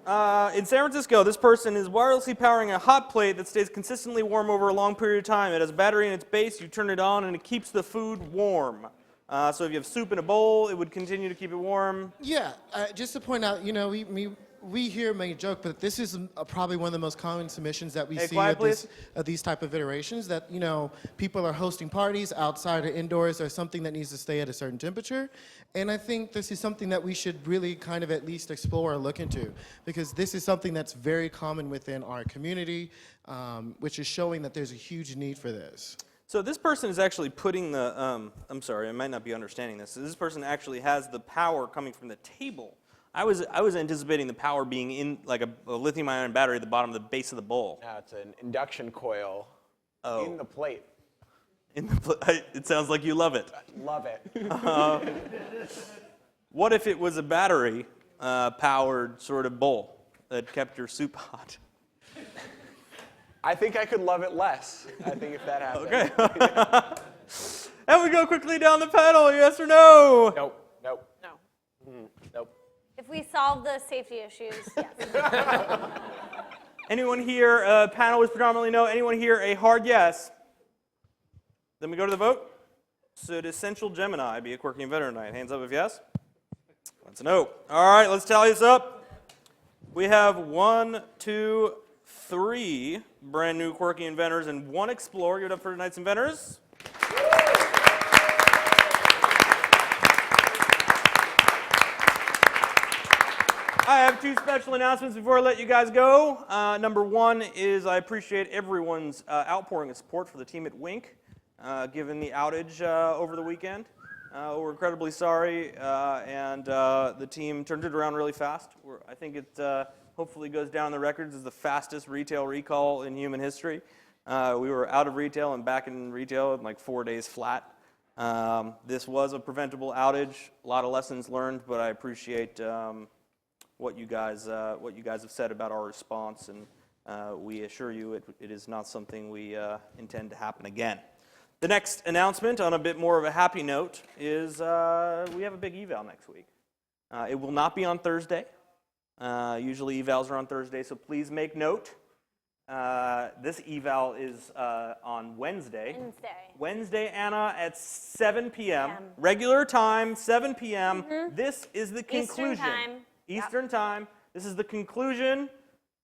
In San Francisco, this person is wirelessly powering a hot plate that stays consistently warm over a long period of time. It has a battery in its base. You turn it on, and it keeps the food warm. So if you have soup in a bowl, it would continue to keep it warm. Yeah, just to point out, you know, we here make a joke, but this is probably one of the most common submissions that we see of these type of iterations, that, you know, people are hosting parties outside or indoors or something that needs to stay at a certain temperature. And I think this is something that we should really kind of at least explore or look into, because this is something that's very common within our community, which is showing that there's a huge need for this. So this person is actually putting the, I'm sorry, I might not be understanding this. This person actually has the power coming from the table. I was anticipating the power being in like a lithium-ion battery at the bottom of the base of the bowl. No, it's an induction coil in the plate. It sounds like you love it. Love it. What if it was a battery powered sort of bowl that kept your soup hot? I think I could love it less. I think if that happened. Okay. And we go quickly down the panel. Yes or no? Nope. Nope. No. Nope. If we solve the safety issues, yes. Anyone here, panel is predominantly no. Anyone here, a hard yes? Then we go to the vote. Should Essential Gemini be a quirky inventor tonight? Hands up if yes. That's a no. All right, let's tally this up. We have 1, 2, 3 brand new quirky inventors and 1 explorer. Give it up for tonight's inventors. I have 2 special announcements before I let you guys go. Number 1 is I appreciate everyone's outpouring of support for the team at Wink, given the outage over the weekend. We're incredibly sorry, and the team turned it around really fast. I think it hopefully goes down the records as the fastest retail recall in human history. We were out of retail and back in retail in like 4 days flat. This was a preventable outage. A lot of lessons learned, but I appreciate what you guys have said about our response, and we assure you it is not something we intend to happen again. The next announcement, on a bit more of a happy note, is we have a big eval next week. It will not be on Thursday. Usually evals are on Thursday, so please make note. This eval is on Wednesday. Wednesday, Anna, at 7 p.m. Regular time, 7 p.m. This is the conclusion. Eastern time. Eastern time. This is the conclusion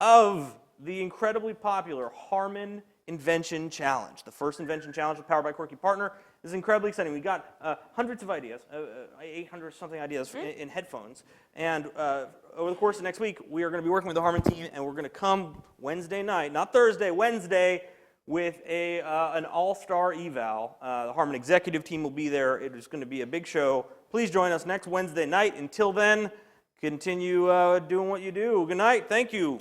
of the incredibly popular Harman Invention Challenge. The first invention challenge powered by Quirky Partner. This is incredibly exciting. We got hundreds of ideas, 800 something ideas in headphones. And over the course of next week, we are going to be working with the Harman team, and we're going to come Wednesday night, not Thursday, Wednesday, with an all-star eval. The Harman executive team will be there. It is going to be a big show. Please join us next Wednesday night. Until then, continue doing what you do. Good night. Thank you.